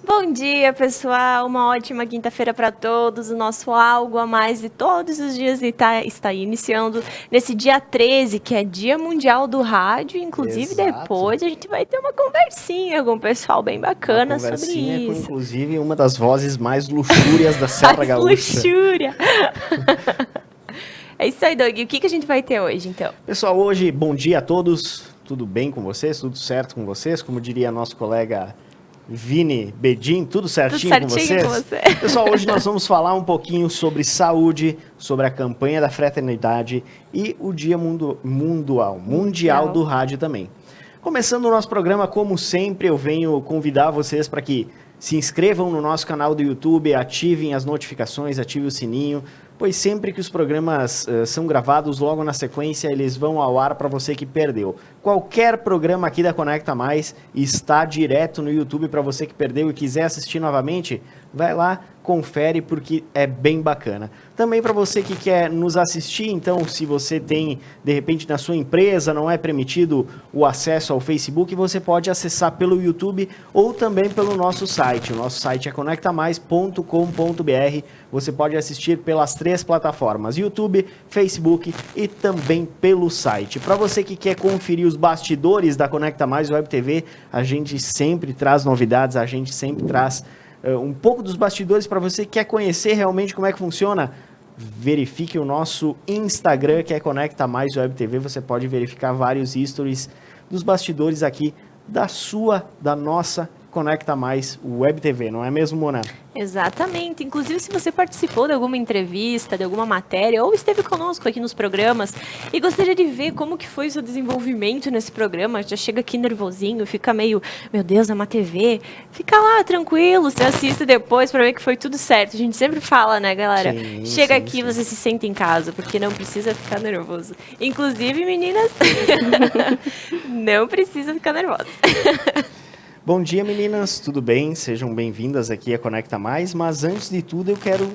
Bom dia, pessoal. Uma ótima quinta-feira para todos. O nosso Algo a Mais de todos os dias está iniciando nesse dia 13, que é Dia Mundial do Rádio. Inclusive, Exato. Depois a gente vai ter uma conversinha com o pessoal bem bacana sobre isso. Com, inclusive, uma das vozes mais luxúrias da Serra Gaúcha. Luxúria! É isso aí, Doug. E o que a gente vai ter hoje, então? Pessoal, hoje, bom dia a todos. Tudo bem com vocês? Tudo certo com vocês? Como diria nosso colega Vini Bedin, tudo certinho com vocês? Pessoal, hoje nós vamos falar um pouquinho sobre saúde, sobre a campanha da fraternidade e o Dia Mundial do Rádio também. Começando o nosso programa, como sempre, eu venho convidar vocês para que se inscrevam no nosso canal do YouTube, ativem as notificações, ativem o sininho, pois sempre que os programas são gravados, logo na sequência, eles vão ao ar para você que perdeu. Qualquer programa aqui da Conecta Mais está direto no YouTube para você que perdeu e quiser assistir novamente, vai lá, confere porque é bem bacana. Também para você que quer nos assistir, então se você tem, de repente na sua empresa não é permitido o acesso ao Facebook, você pode acessar pelo YouTube ou também pelo nosso site. O nosso site é conectamais.com.br. Você pode assistir pelas 3 plataformas, YouTube, Facebook e também pelo site. Para você que quer conferir os bastidores da Conecta Mais Web TV, a gente sempre traz novidades, a gente sempre traz um pouco dos bastidores para você que quer conhecer realmente como é que funciona. Verifique o nosso Instagram, que é Conecta Mais Web TV. Você pode verificar vários stories dos bastidores aqui da nossa Conecta Mais Web TV, não é mesmo, Mona? Exatamente. Inclusive, se você participou de alguma entrevista, de alguma matéria, ou esteve conosco aqui nos programas e gostaria de ver como que foi o seu desenvolvimento nesse programa, já chega aqui nervosinho, fica meio, meu Deus, é uma TV, fica lá tranquilo, você assiste depois para ver que foi tudo certo. A gente sempre fala, né, galera? Chega aqui, você se sente em casa, porque não precisa ficar nervoso. Inclusive, meninas, não precisa ficar nervosa. Bom dia, meninas, tudo bem? Sejam bem-vindas aqui a Conecta Mais, mas antes de tudo eu quero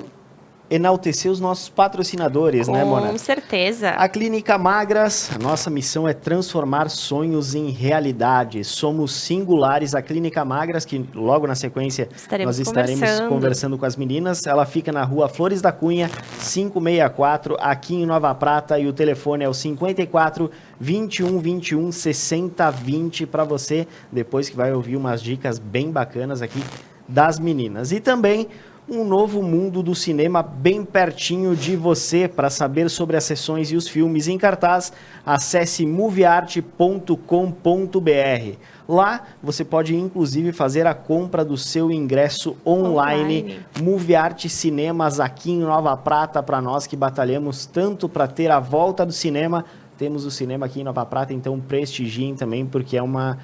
enaltecer os nossos patrocinadores, né, Mona? Com certeza. A Clínica Magras, a nossa missão é transformar sonhos em realidade. Somos singulares. A Clínica Magras, que logo na sequência nós estaremos conversando com as meninas. Ela fica na rua Flores da Cunha, 564, aqui em Nova Prata, e o telefone é o 54 21 21 60 20 para você, depois que vai ouvir umas dicas bem bacanas aqui das meninas. E também um novo mundo do cinema bem pertinho de você. Para saber sobre as sessões e os filmes em cartaz, acesse movieart.com.br. Lá você pode inclusive fazer a compra do seu ingresso online. Movie Art Cinemas aqui em Nova Prata, para nós que batalhamos tanto para ter a volta do cinema. Temos o cinema aqui em Nova Prata, então prestigiem também, porque é uma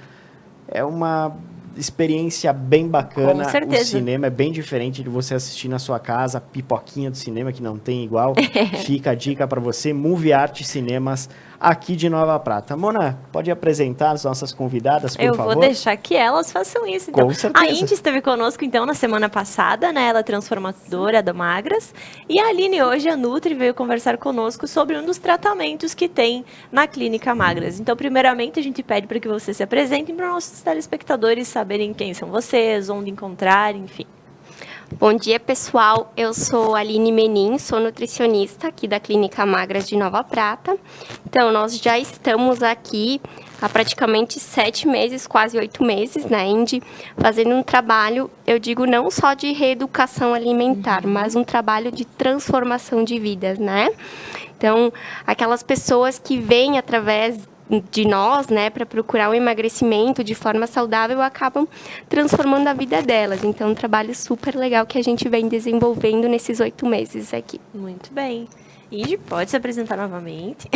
experiência bem bacana. Com certeza. O cinema é bem diferente de você assistir na sua casa, a pipoquinha do cinema que não tem igual. Fica a dica para você, Movie Art Cinemas aqui de Nova Prata. Mona, pode apresentar as nossas convidadas, por favor? Eu vou deixar que elas façam isso, então. Com certeza. A Indy esteve conosco, então, na semana passada, né? Ela é transformadora da Magras. E a Aline, hoje, a Nutri, veio conversar conosco sobre um dos tratamentos que tem na Clínica Magras. Então, primeiramente, a gente pede para que vocês se apresentem para os nossos telespectadores saberem quem são vocês, onde encontrar, enfim. Bom dia, pessoal. Eu sou Aline Menin, sou nutricionista aqui da Clínica Magras de Nova Prata. Então, nós já estamos aqui há praticamente 7 meses, quase 8 meses, né, Indy, fazendo um trabalho, eu digo, não só de reeducação alimentar, mas um trabalho de transformação de vidas, né? Então, aquelas pessoas que vêm através de nós, né, para procurar um emagrecimento de forma saudável, acabam transformando a vida delas. Então, um trabalho super legal que a gente vem desenvolvendo nesses 8 meses aqui. Muito bem. Indy, pode se apresentar novamente.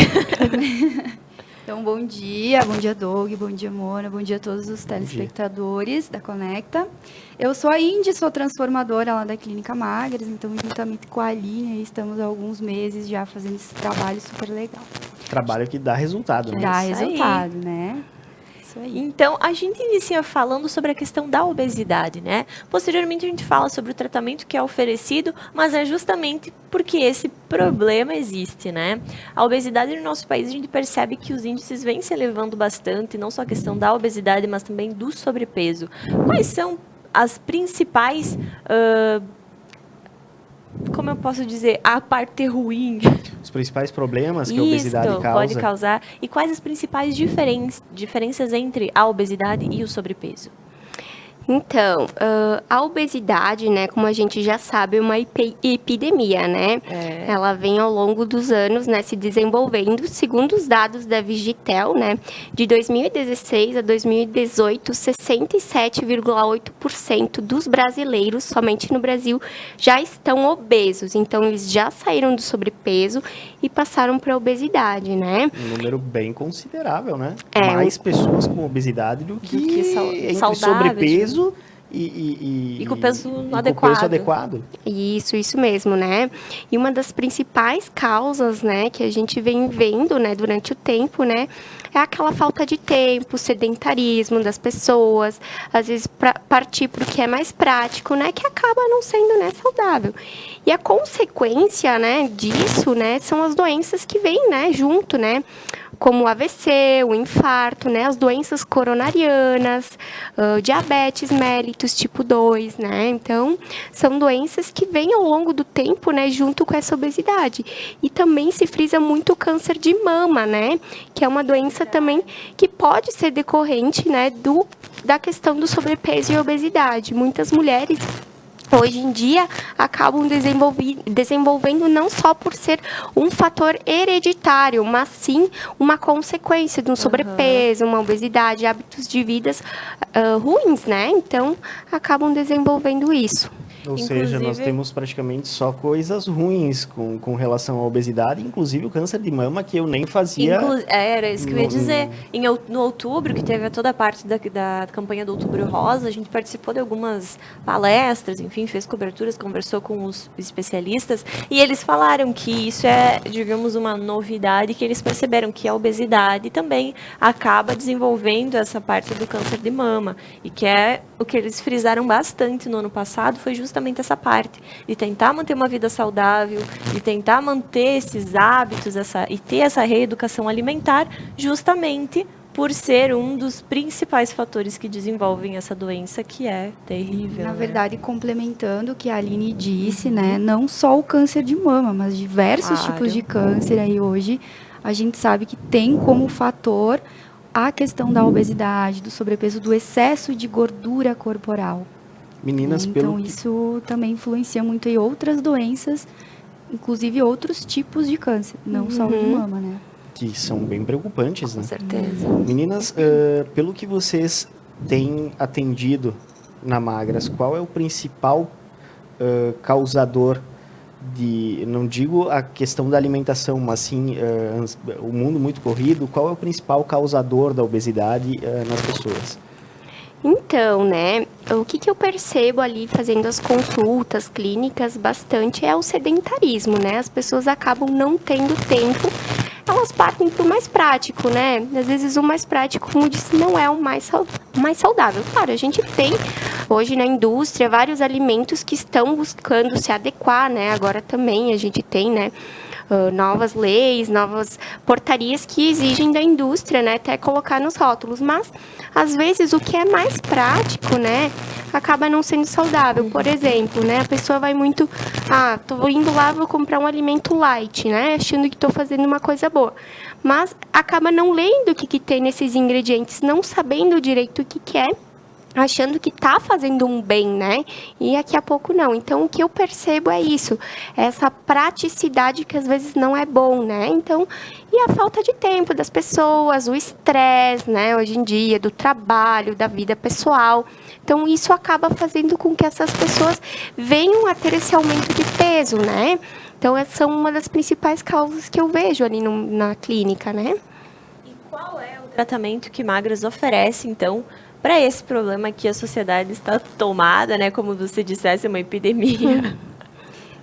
Então, bom dia Doug, bom dia Mona, bom dia a todos os telespectadores da Conecta. Eu sou a Indy, sou transformadora lá da Clínica Magras, então juntamente com a Aline, estamos há alguns meses já fazendo esse trabalho super legal. Trabalho que dá resultado, né? Dá resultado, né? Isso aí. Então, a gente inicia falando sobre a questão da obesidade, né? Posteriormente, a gente fala sobre o tratamento que é oferecido, mas é justamente porque esse problema existe, né? A obesidade no nosso país, a gente percebe que os índices vêm se elevando bastante, não só a questão da obesidade, mas também do sobrepeso. Quais são as principais... como eu posso dizer, a parte ruim. Os principais problemas que a obesidade causa. Pode causar. E quais as principais diferenças entre a obesidade e o sobrepeso? Então, a obesidade, né, como a gente já sabe, é uma epidemia, né? Ela vem ao longo dos anos, né, se desenvolvendo. Segundo os dados da Vigitel, né, de 2016 a 2018, 67,8% dos brasileiros, somente no Brasil, já estão obesos. Então, eles já saíram do sobrepeso e passaram para a obesidade, né? Um número bem considerável, né? Mais pessoas com obesidade do que entre sobrepeso e com o peso adequado. Isso mesmo, né? E uma das principais causas, né, que a gente vem vendo, né, durante o tempo, né, é aquela falta de tempo, sedentarismo das pessoas, às vezes partir para o que é mais prático, né, que acaba não sendo, né, saudável. E a consequência, né, disso, né, são as doenças que vêm, né, junto, né, como o AVC, o infarto, né, as doenças coronarianas, diabetes mellitus tipo 2, né? Então, são doenças que vêm ao longo do tempo, né, junto com essa obesidade. E também se frisa muito o câncer de mama, né, que é uma doença também que pode ser decorrente, né, da questão do sobrepeso e obesidade. Muitas mulheres hoje em dia acabam desenvolvendo não só por ser um fator hereditário, mas sim uma consequência de um sobrepeso, uma obesidade, hábitos de vidas ruins, né? Então, acabam desenvolvendo isso. Ou seja, nós temos praticamente só coisas ruins com relação à obesidade, inclusive o câncer de mama, que eu nem fazia... Era isso que eu ia dizer. No outubro, que teve toda a parte da campanha do Outubro Rosa, a gente participou de algumas palestras, enfim, fez coberturas, conversou com os especialistas, e eles falaram que isso é, digamos, uma novidade, que eles perceberam que a obesidade também acaba desenvolvendo essa parte do câncer de mama, e que é o que eles frisaram bastante no ano passado, foi justamente essa parte, de tentar manter uma vida saudável, de tentar manter esses hábitos e ter essa reeducação alimentar, justamente por ser um dos principais fatores que desenvolvem essa doença, que é terrível. Na verdade, complementando o que a Aline disse, né, não só o câncer de mama, mas diversos tipos de câncer aí hoje, a gente sabe que tem como fator a questão da obesidade, do sobrepeso, do excesso de gordura corporal. Meninas, então, isso também influencia muito em outras doenças, inclusive outros tipos de câncer, não só o de mama, né? Que são bem preocupantes, né? Com certeza. Meninas, pelo que vocês têm atendido na Magras, qual é o principal causador de, não digo a questão da alimentação, mas sim o mundo muito corrido, qual é o principal causador da obesidade nas pessoas? Então, né, o que eu percebo ali fazendo as consultas clínicas bastante é o sedentarismo, né? As pessoas acabam não tendo tempo, elas partem para o mais prático, né? Às vezes o mais prático, como disse, não é o mais saudável. Claro, a gente tem hoje na indústria vários alimentos que estão buscando se adequar, né? Agora também a gente tem, né, novas leis, novas portarias que exigem da indústria, né, até colocar nos rótulos, mas às vezes o que é mais prático, né, acaba não sendo saudável. Por exemplo, né, a pessoa vai muito, tô indo lá, vou comprar um alimento light, né, achando que estou fazendo uma coisa boa, mas acaba não lendo o que tem nesses ingredientes, não sabendo direito o que é, achando que está fazendo um bem, né? E daqui a pouco não. Então, o que eu percebo é isso, essa praticidade que às vezes não é bom, né? Então, e a falta de tempo das pessoas, o estresse, né? Hoje em dia, do trabalho, da vida pessoal. Então, isso acaba fazendo com que essas pessoas venham a ter esse aumento de peso, né? Então, essa são uma das principais causas que eu vejo ali na clínica, né? E qual é o tratamento que Magras oferece, então, para esse problema que a sociedade está tomada, né? Como você dissesse, é uma epidemia.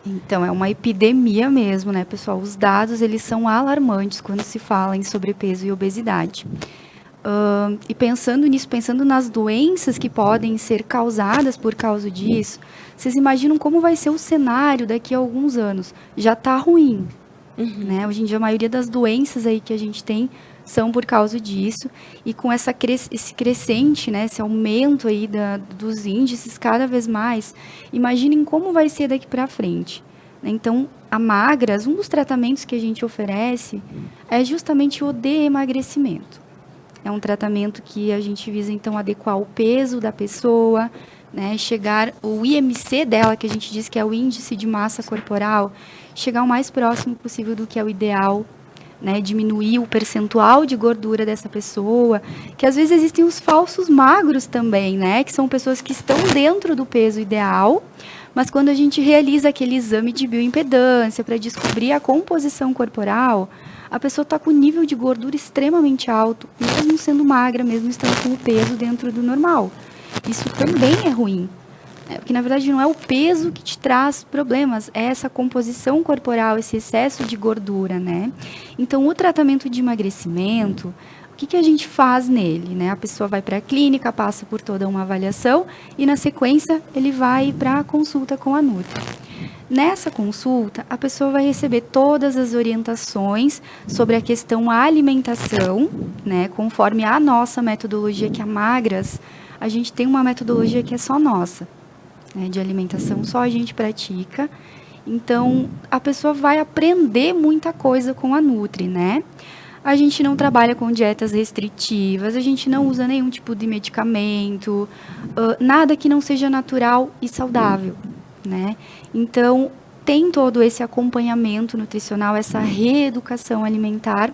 Então, é uma epidemia mesmo, né, pessoal? Os dados, eles são alarmantes quando se fala em sobrepeso e obesidade. E pensando nisso, pensando nas doenças que podem ser causadas por causa disso, vocês imaginam como vai ser o cenário daqui a alguns anos? Já está ruim, né? Hoje em dia a maioria das doenças aí que a gente tem são por causa disso, e com esse crescente, né, esse aumento aí dos índices cada vez mais, imaginem como vai ser daqui para frente. Então, a Magras, um dos tratamentos que a gente oferece é justamente o de emagrecimento. É um tratamento que a gente visa, então, adequar o peso da pessoa, né, chegar o IMC dela, que a gente diz que é o índice de massa corporal, chegar o mais próximo possível do que é o ideal, né, diminuir o percentual de gordura dessa pessoa, que às vezes existem os falsos magros também, né, que são pessoas que estão dentro do peso ideal, mas quando a gente realiza aquele exame de bioimpedância para descobrir a composição corporal, a pessoa está com o nível de gordura extremamente alto, mesmo sendo magra, mesmo estando com o peso dentro do normal. Isso também é ruim. Porque, na verdade, não é o peso que te traz problemas, é essa composição corporal, esse excesso de gordura, né? Então, o tratamento de emagrecimento, o que a gente faz nele, né? A pessoa vai para a clínica, passa por toda uma avaliação e, na sequência, ele vai para a consulta com a Nutri. Nessa consulta, a pessoa vai receber todas as orientações sobre a questão alimentação, né? Conforme a nossa metodologia, que é a Magras, a gente tem uma metodologia que é só nossa. De alimentação, só a gente pratica. Então, a pessoa vai aprender muita coisa com a Nutri, né? A gente não trabalha com dietas restritivas, a gente não usa nenhum tipo de medicamento, nada que não seja natural e saudável, né? Então, tem todo esse acompanhamento nutricional, essa reeducação alimentar,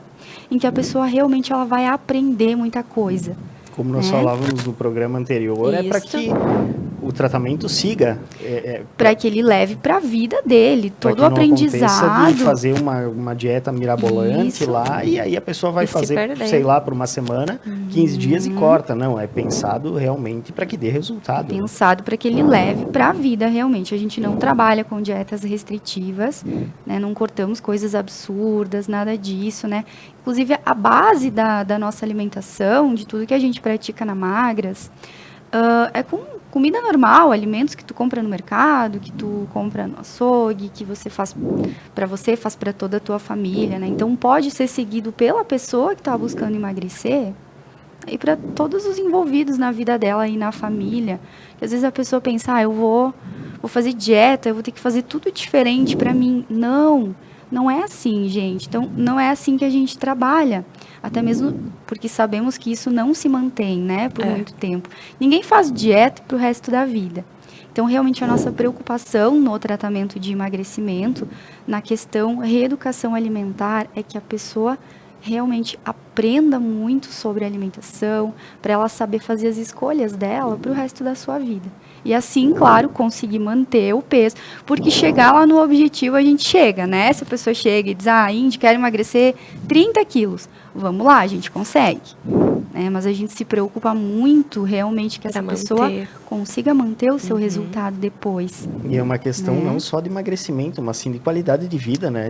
em que a pessoa realmente ela vai aprender muita coisa. Como nós falávamos no programa anterior, é para que o tratamento siga. Para que ele leve para a vida dele, todo o aprendizado. De fazer uma dieta mirabolante lá, e aí a pessoa vai fazer, sei lá, por uma semana, 15 dias e corta. Não, é pensado realmente para que dê resultado. Pensado para que ele leve para a vida, realmente. A gente não trabalha com dietas restritivas, né? Não cortamos coisas absurdas, nada disso, né? Inclusive, a base da nossa alimentação, de tudo que a gente pratica na Magras, é com comida normal, alimentos que tu compra no mercado, que tu compra no açougue, que você faz para você, faz para toda a tua família, né? Então, pode ser seguido pela pessoa que está buscando emagrecer e para todos os envolvidos na vida dela e na família. Porque, às vezes a pessoa pensa, eu vou fazer dieta, eu vou ter que fazer tudo diferente para mim. Não é assim, gente. Então, não é assim que a gente trabalha. Até mesmo porque sabemos que isso não se mantém, né, por muito tempo. Ninguém faz dieta para o resto da vida. Então, realmente, a nossa preocupação no tratamento de emagrecimento, na questão reeducação alimentar, é que a pessoa realmente aprenda muito sobre alimentação, para ela saber fazer as escolhas dela para o resto da sua vida. E assim, claro, conseguir manter o peso, porque chegar lá no objetivo a gente chega, né? Se a pessoa chega e diz, Indy, quero emagrecer 30 quilos, vamos lá, a gente consegue. Né? Mas a gente se preocupa muito realmente que essa pessoa consiga manter o seu resultado depois. E é uma questão não só de emagrecimento, mas sim de qualidade de vida, né?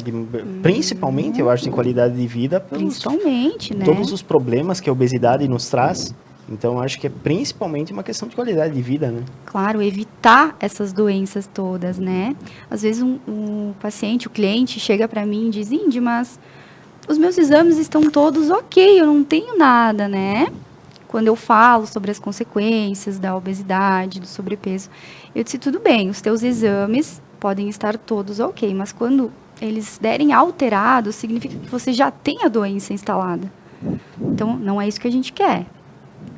Principalmente, eu acho, de qualidade de vida. Principalmente, né? Todos os problemas que a obesidade nos traz. Então, acho que é principalmente uma questão de qualidade de vida, né? Claro, evitar essas doenças todas, né? Às vezes um paciente, o cliente, chega para mim e diz, Indy, mas os meus exames estão todos ok, eu não tenho nada, né? Quando eu falo sobre as consequências da obesidade, do sobrepeso, eu disse, tudo bem, os teus exames podem estar todos ok, mas quando eles derem alterados, significa que você já tem a doença instalada. Então, não é isso que a gente quer.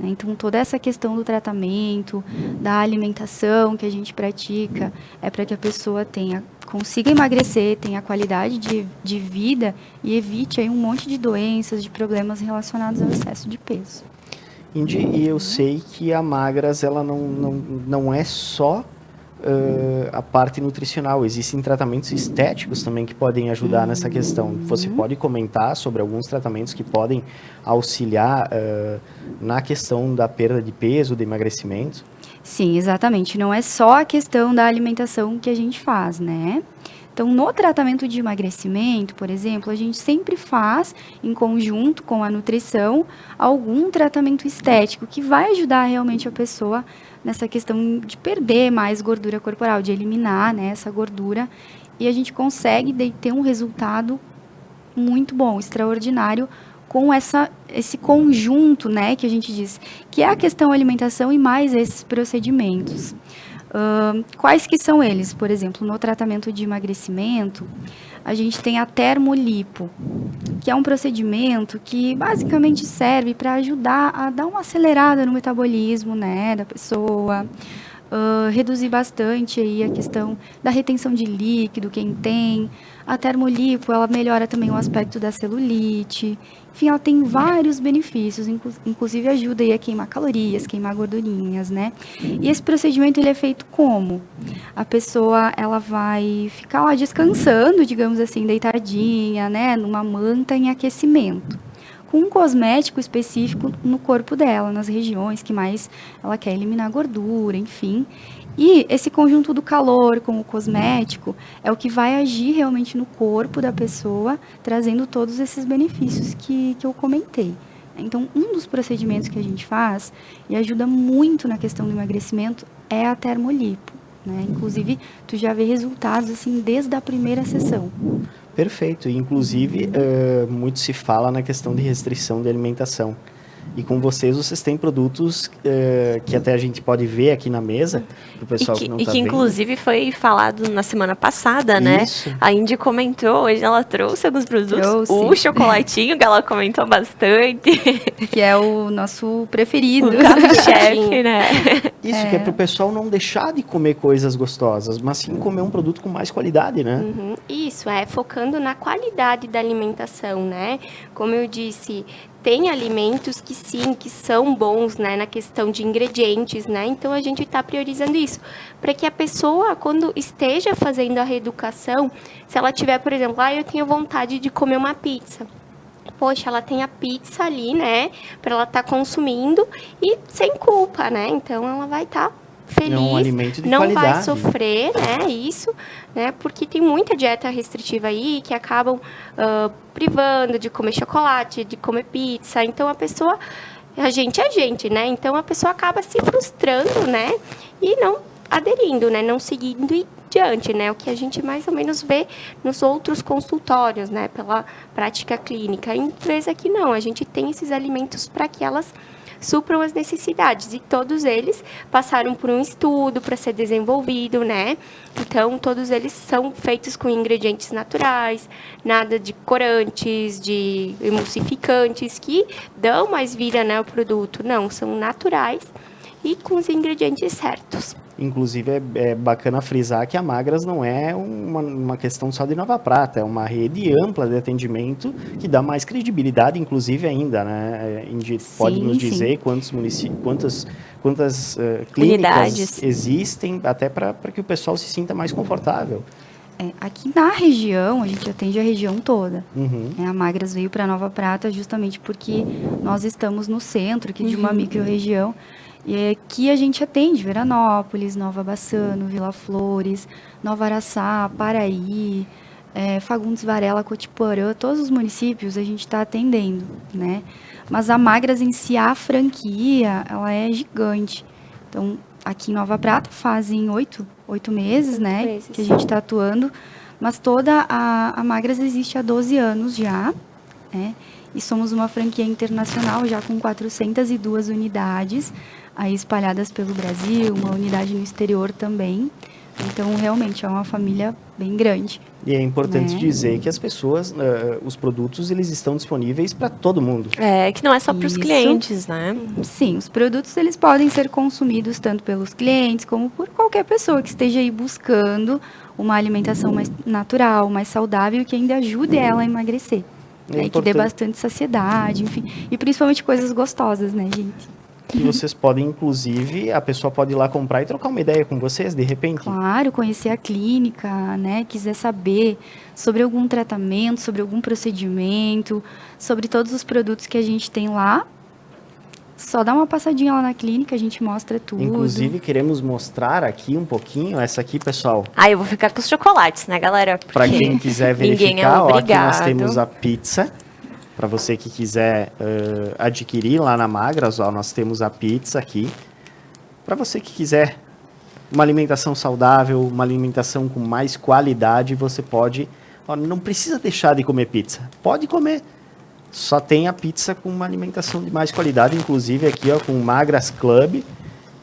Então, toda essa questão do tratamento, da alimentação que a gente pratica, é para que a pessoa consiga emagrecer, tenha qualidade de vida e evite aí um monte de doenças, de problemas relacionados ao excesso de peso. Indy, e eu sei que a Magras, ela não é só a parte nutricional, existem tratamentos estéticos também que podem ajudar nessa questão. Você pode comentar sobre alguns tratamentos que podem auxiliar na questão da perda de peso, do emagrecimento? Sim, exatamente. Não é só a questão da alimentação que a gente faz, né? Então, no tratamento de emagrecimento, por exemplo, a gente sempre faz, em conjunto com a nutrição, algum tratamento estético que vai ajudar realmente a pessoa nessa questão de perder mais gordura corporal, de eliminar, né, essa gordura. E a gente consegue ter um resultado muito bom, extraordinário, com esse conjunto, né, que a gente diz, que é a questão alimentação e mais esses procedimentos. Quais que são eles? Por exemplo, no tratamento de emagrecimento, a gente tem a termolipo, que é um procedimento que basicamente serve para ajudar a dar uma acelerada no metabolismo, né, da pessoa, reduzir bastante aí a questão da retenção de líquido, quem tem. A termolipo, ela melhora também o aspecto da celulite. Enfim, ela tem vários benefícios, inclusive ajuda aí a queimar calorias, queimar gordurinhas, né? E esse procedimento, ele é feito como? A pessoa, ela vai ficar lá descansando, digamos assim, deitadinha, né? Numa manta em aquecimento, com um cosmético específico no corpo dela, nas regiões que mais ela quer eliminar gordura, enfim. E esse conjunto do calor com o cosmético é o que vai agir realmente no corpo da pessoa, trazendo todos esses benefícios que eu comentei. Então, um dos procedimentos que a gente faz e ajuda muito na questão do emagrecimento é a termolipo, né? Inclusive, tu já vê resultados assim desde a primeira sessão. Perfeito. Inclusive, muito se fala na questão de restrição de alimentação. E com vocês têm produtos que até a gente pode ver aqui na mesa, para o pessoal que não está vendo. E que inclusive foi falado na semana passada, né? Isso. A Indy comentou, hoje ela trouxe alguns produtos. O chocolatinho, que ela comentou bastante. Que é o nosso preferido. O carro-chefe, né? Isso, que é para o pessoal não deixar de comer coisas gostosas, mas sim comer um produto com mais qualidade, né? Uhum. Isso, focando na qualidade da alimentação, né? Como eu disse, tem alimentos que sim, que são bons, né, na questão de ingredientes, né? Então a gente está priorizando isso para que a pessoa, quando esteja fazendo a reeducação, se ela tiver, por exemplo, eu tenho vontade de comer uma pizza. Poxa, ela tem a pizza ali, né, para ela estar consumindo e sem culpa, né? Então ela vai estar feliz, é um alimento de não qualidade. Vai sofrer, né, isso, né, porque tem muita dieta restritiva aí que acabam privando de comer chocolate, de comer pizza, então a gente é gente, né, então a pessoa acaba se frustrando, né, e não aderindo, né, não seguindo diante, né, o que a gente mais ou menos vê nos outros consultórios, né, pela prática clínica. A empresa que não, a gente tem esses alimentos para que elas supram as necessidades, e todos eles passaram por um estudo para ser desenvolvido, né? Então, todos eles são feitos com ingredientes naturais, nada de corantes, de emulsificantes, que dão mais vida, né, ao produto. Não, são naturais e com os ingredientes certos. Inclusive, é bacana frisar que a Magras não é uma questão só de Nova Prata, é uma rede ampla de atendimento que dá mais credibilidade, inclusive, ainda, né? Indy pode nos dizer quantos municípios, quantas clínicas existem, até para que o pessoal se sinta mais confortável. Aqui na região, a gente atende a região toda. Uhum. A Magras veio para Nova Prata justamente porque nós estamos no centro aqui de uma micro-região. E aqui a gente atende Veranópolis, Nova Bassano, Vila Flores, Nova Araçá, Paraí, Fagundes Varela, Cotiporã, todos os municípios a gente está atendendo, né? Mas a Magras em si, a franquia, ela é gigante. Então, aqui em Nova Prata fazem 8 meses, né, que a gente está atuando, mas toda a Magras existe há 12 anos já, né? E somos uma franquia internacional já com 402 unidades, aí espalhadas pelo Brasil, uma unidade no exterior também. Então, realmente, é uma família bem grande. E é importante dizer que as pessoas, os produtos, eles estão disponíveis para todo mundo. Que não é só para os clientes, né? Sim, os produtos, eles podem ser consumidos tanto pelos clientes, como por qualquer pessoa que esteja aí buscando uma alimentação mais natural, mais saudável, que ainda ajude ela a emagrecer. Que dê bastante saciedade, enfim. E principalmente coisas gostosas, né, gente? E vocês podem, inclusive, a pessoa pode ir lá comprar e trocar uma ideia com vocês, de repente? Claro, conhecer a clínica, né? Quiser saber sobre algum tratamento, sobre algum procedimento, sobre todos os produtos que a gente tem lá. Só dá uma passadinha lá na clínica, a gente mostra tudo. Inclusive, queremos mostrar aqui um pouquinho, essa aqui, pessoal. Eu vou ficar com os chocolates, né, galera? Para quem quiser verificar, ó, aqui nós temos a pizza. Para você que quiser adquirir lá na Magras, ó, nós temos a pizza aqui. Para você que quiser uma alimentação saudável, uma alimentação com mais qualidade, você pode... Ó, não precisa deixar de comer pizza. Pode comer. Só tem a pizza com uma alimentação de mais qualidade, inclusive aqui, ó, com Magras Club,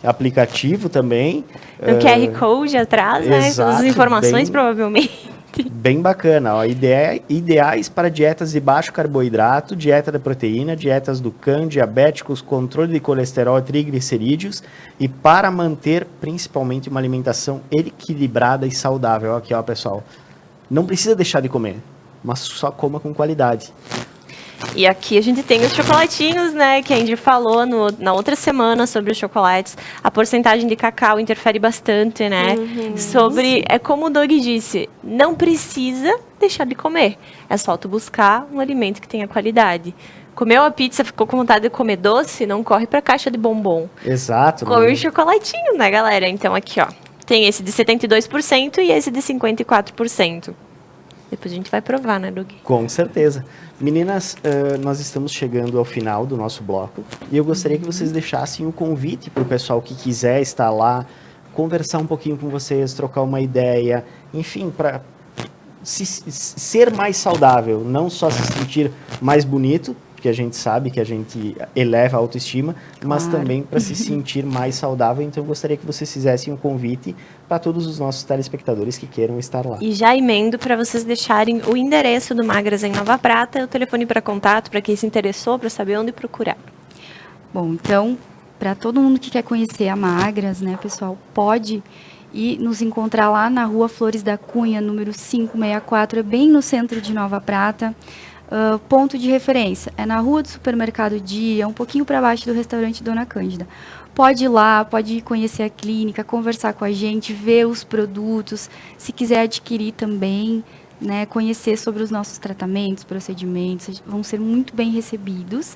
aplicativo também. No QR Code atrás, né? Todas as informações, provavelmente. Bem bacana, ó, ideais para dietas de baixo carboidrato, dieta da proteína, dietas do CAN, diabéticos, controle de colesterol e triglicerídeos, e para manter principalmente uma alimentação equilibrada e saudável. Aqui, ó, pessoal, não precisa deixar de comer, mas só coma com qualidade. E aqui a gente tem os chocolatinhos, né, que a Andy falou na outra semana sobre os chocolates. A porcentagem de cacau interfere bastante, né? É como o Doug disse, não precisa deixar de comer. É só tu buscar um alimento que tenha qualidade. Comeu a pizza, ficou com vontade de comer doce, não corre pra caixa de bombom. Exato. Come o chocolatinho, né, galera? Então aqui, ó, tem esse de 72% e esse de 54%. Depois a gente vai provar, né, Doug? Com certeza. Meninas, nós estamos chegando ao final do nosso bloco e eu gostaria que vocês deixassem um convite para o pessoal que quiser estar lá, conversar um pouquinho com vocês, trocar uma ideia, enfim, para ser mais saudável, não só se sentir mais bonito, que a gente sabe que a gente eleva a autoestima, mas também para se sentir mais saudável. Então, eu gostaria que vocês fizessem um convite para todos os nossos telespectadores que queiram estar lá. E já emendo para vocês deixarem o endereço do Magras em Nova Prata, o telefone para contato, para quem se interessou, para saber onde procurar. Bom, então, para todo mundo que quer conhecer a Magras, né, pessoal, pode ir nos encontrar lá na Rua Flores da Cunha, número 564, é bem no centro de Nova Prata. Ponto de referência é na Rua do Supermercado Dia, um pouquinho para baixo do restaurante Dona Cândida. Pode ir lá, pode ir conhecer a clínica, conversar com a gente, ver os produtos, se quiser adquirir também, né, conhecer sobre os nossos tratamentos, procedimentos, vão ser muito bem recebidos.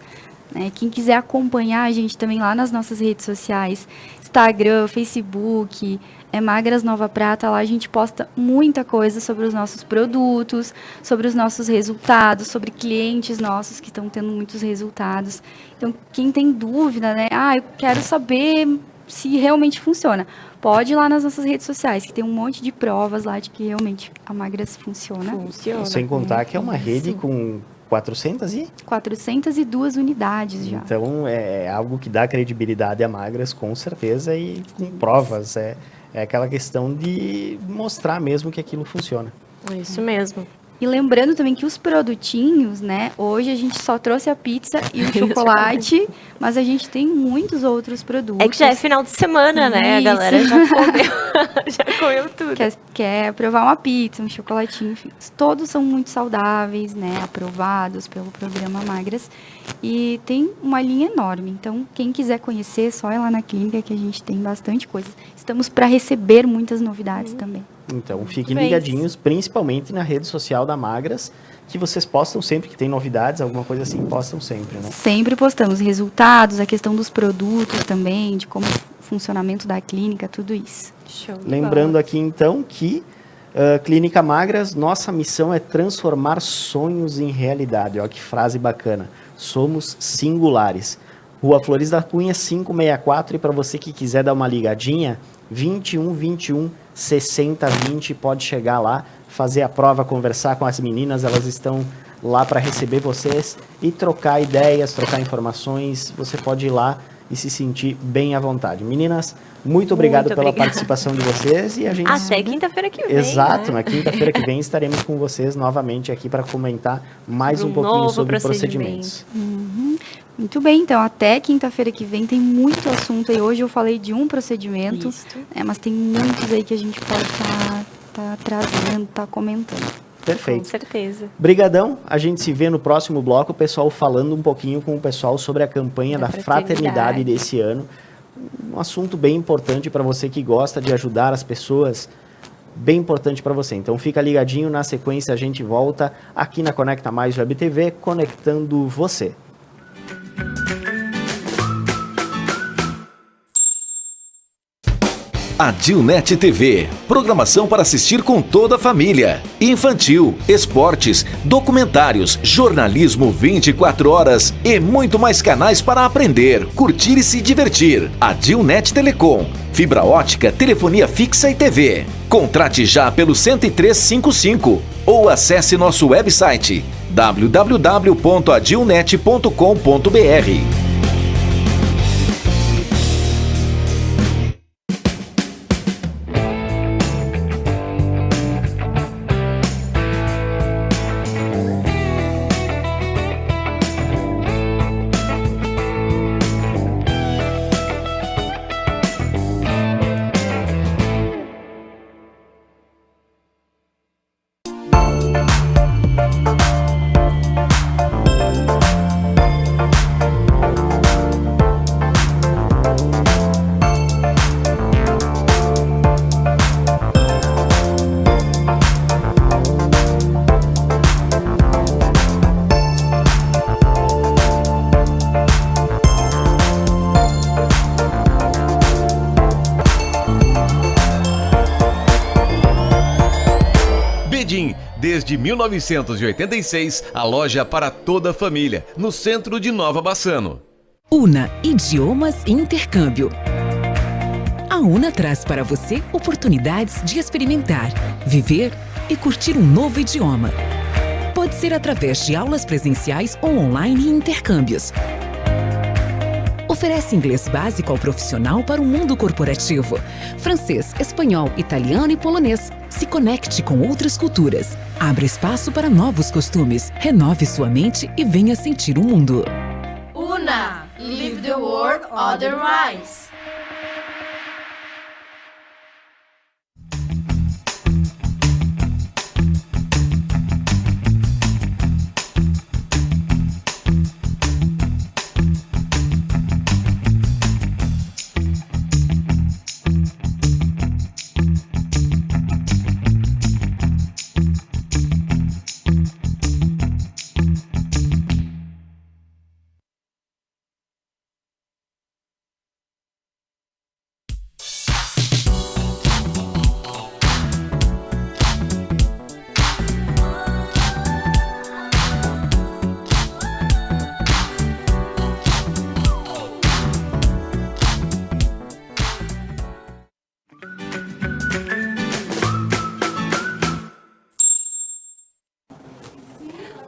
Né? Quem quiser acompanhar a gente também lá nas nossas redes sociais, Instagram, Facebook, Magras Nova Prata, lá a gente posta muita coisa sobre os nossos produtos, sobre os nossos resultados, sobre clientes nossos que estão tendo muitos resultados. Então, quem tem dúvida, né? Eu quero saber se realmente funciona. Pode ir lá nas nossas redes sociais, que tem um monte de provas lá de que realmente a Magras funciona. Sem contar que é uma rede com 402 unidades já. Então, é algo que dá credibilidade a Magras, com certeza, e com provas. É aquela questão de mostrar mesmo que aquilo funciona. É isso mesmo. E lembrando também que os produtinhos, né? Hoje a gente só trouxe a pizza e o chocolate, mas a gente tem muitos outros produtos. É que já é final de semana, né? A galera já comeu, já comeu tudo. Quer provar uma pizza, um chocolatinho, enfim. Todos são muito saudáveis, né? Aprovados pelo programa Magras. E tem uma linha enorme. Então, quem quiser conhecer, só ir lá na clínica que a gente tem bastante coisa. Estamos para receber muitas novidades também. Então, fiquem ligadinhos, principalmente na rede social da Magras, que vocês postam sempre que tem novidades, alguma coisa assim, postam sempre, né? Sempre postamos resultados, a questão dos produtos também, de como o funcionamento da clínica, tudo isso. Show. Lembrando aqui, então, que Clínica Magras, nossa missão é transformar sonhos em realidade. Olha que frase bacana. Somos singulares. Rua Flores da Cunha, 564, e para você que quiser dar uma ligadinha, 21 60 20, pode chegar lá, fazer a prova, conversar com as meninas, elas estão lá para receber vocês e trocar ideias, trocar informações. Você pode ir lá e se sentir bem à vontade. Meninas, muito obrigado pela participação de vocês e a gente... Até quinta-feira que vem. Exato, né? Na quinta-feira que vem estaremos com vocês novamente aqui para comentar mais um pouquinho sobre procedimentos. Muito bem, então até quinta-feira que vem tem muito assunto aí. Hoje eu falei de um procedimento, mas tem muitos aí que a gente pode tá trazendo, tá comentando. Perfeito. Com certeza. Brigadão, a gente se vê no próximo bloco, o pessoal falando um pouquinho com o pessoal sobre a campanha da fraternidade desse ano. Um assunto bem importante para você que gosta de ajudar as pessoas, bem importante para você. Então fica ligadinho, na sequência a gente volta aqui na Conecta Mais Web TV, conectando você. Adilnet TV, programação para assistir com toda a família. Infantil, esportes, documentários, jornalismo 24 horas e muito mais canais para aprender, curtir e se divertir. Adilnet Telecom, fibra ótica, telefonia fixa e TV. Contrate já pelo 10355 ou acesse nosso website www.adilnet.com.br. Desde 1986, a loja para toda a família, no centro de Nova Bassano. UNA Idiomas e Intercâmbio. A UNA traz para você oportunidades de experimentar, viver e curtir um novo idioma. Pode ser através de aulas presenciais ou online e intercâmbios. Oferece inglês básico ao profissional para o mundo corporativo, francês, espanhol, italiano e polonês. Se conecte com outras culturas. Abra espaço para novos costumes. Renove sua mente e venha sentir o mundo. UNA, Live the World Otherwise.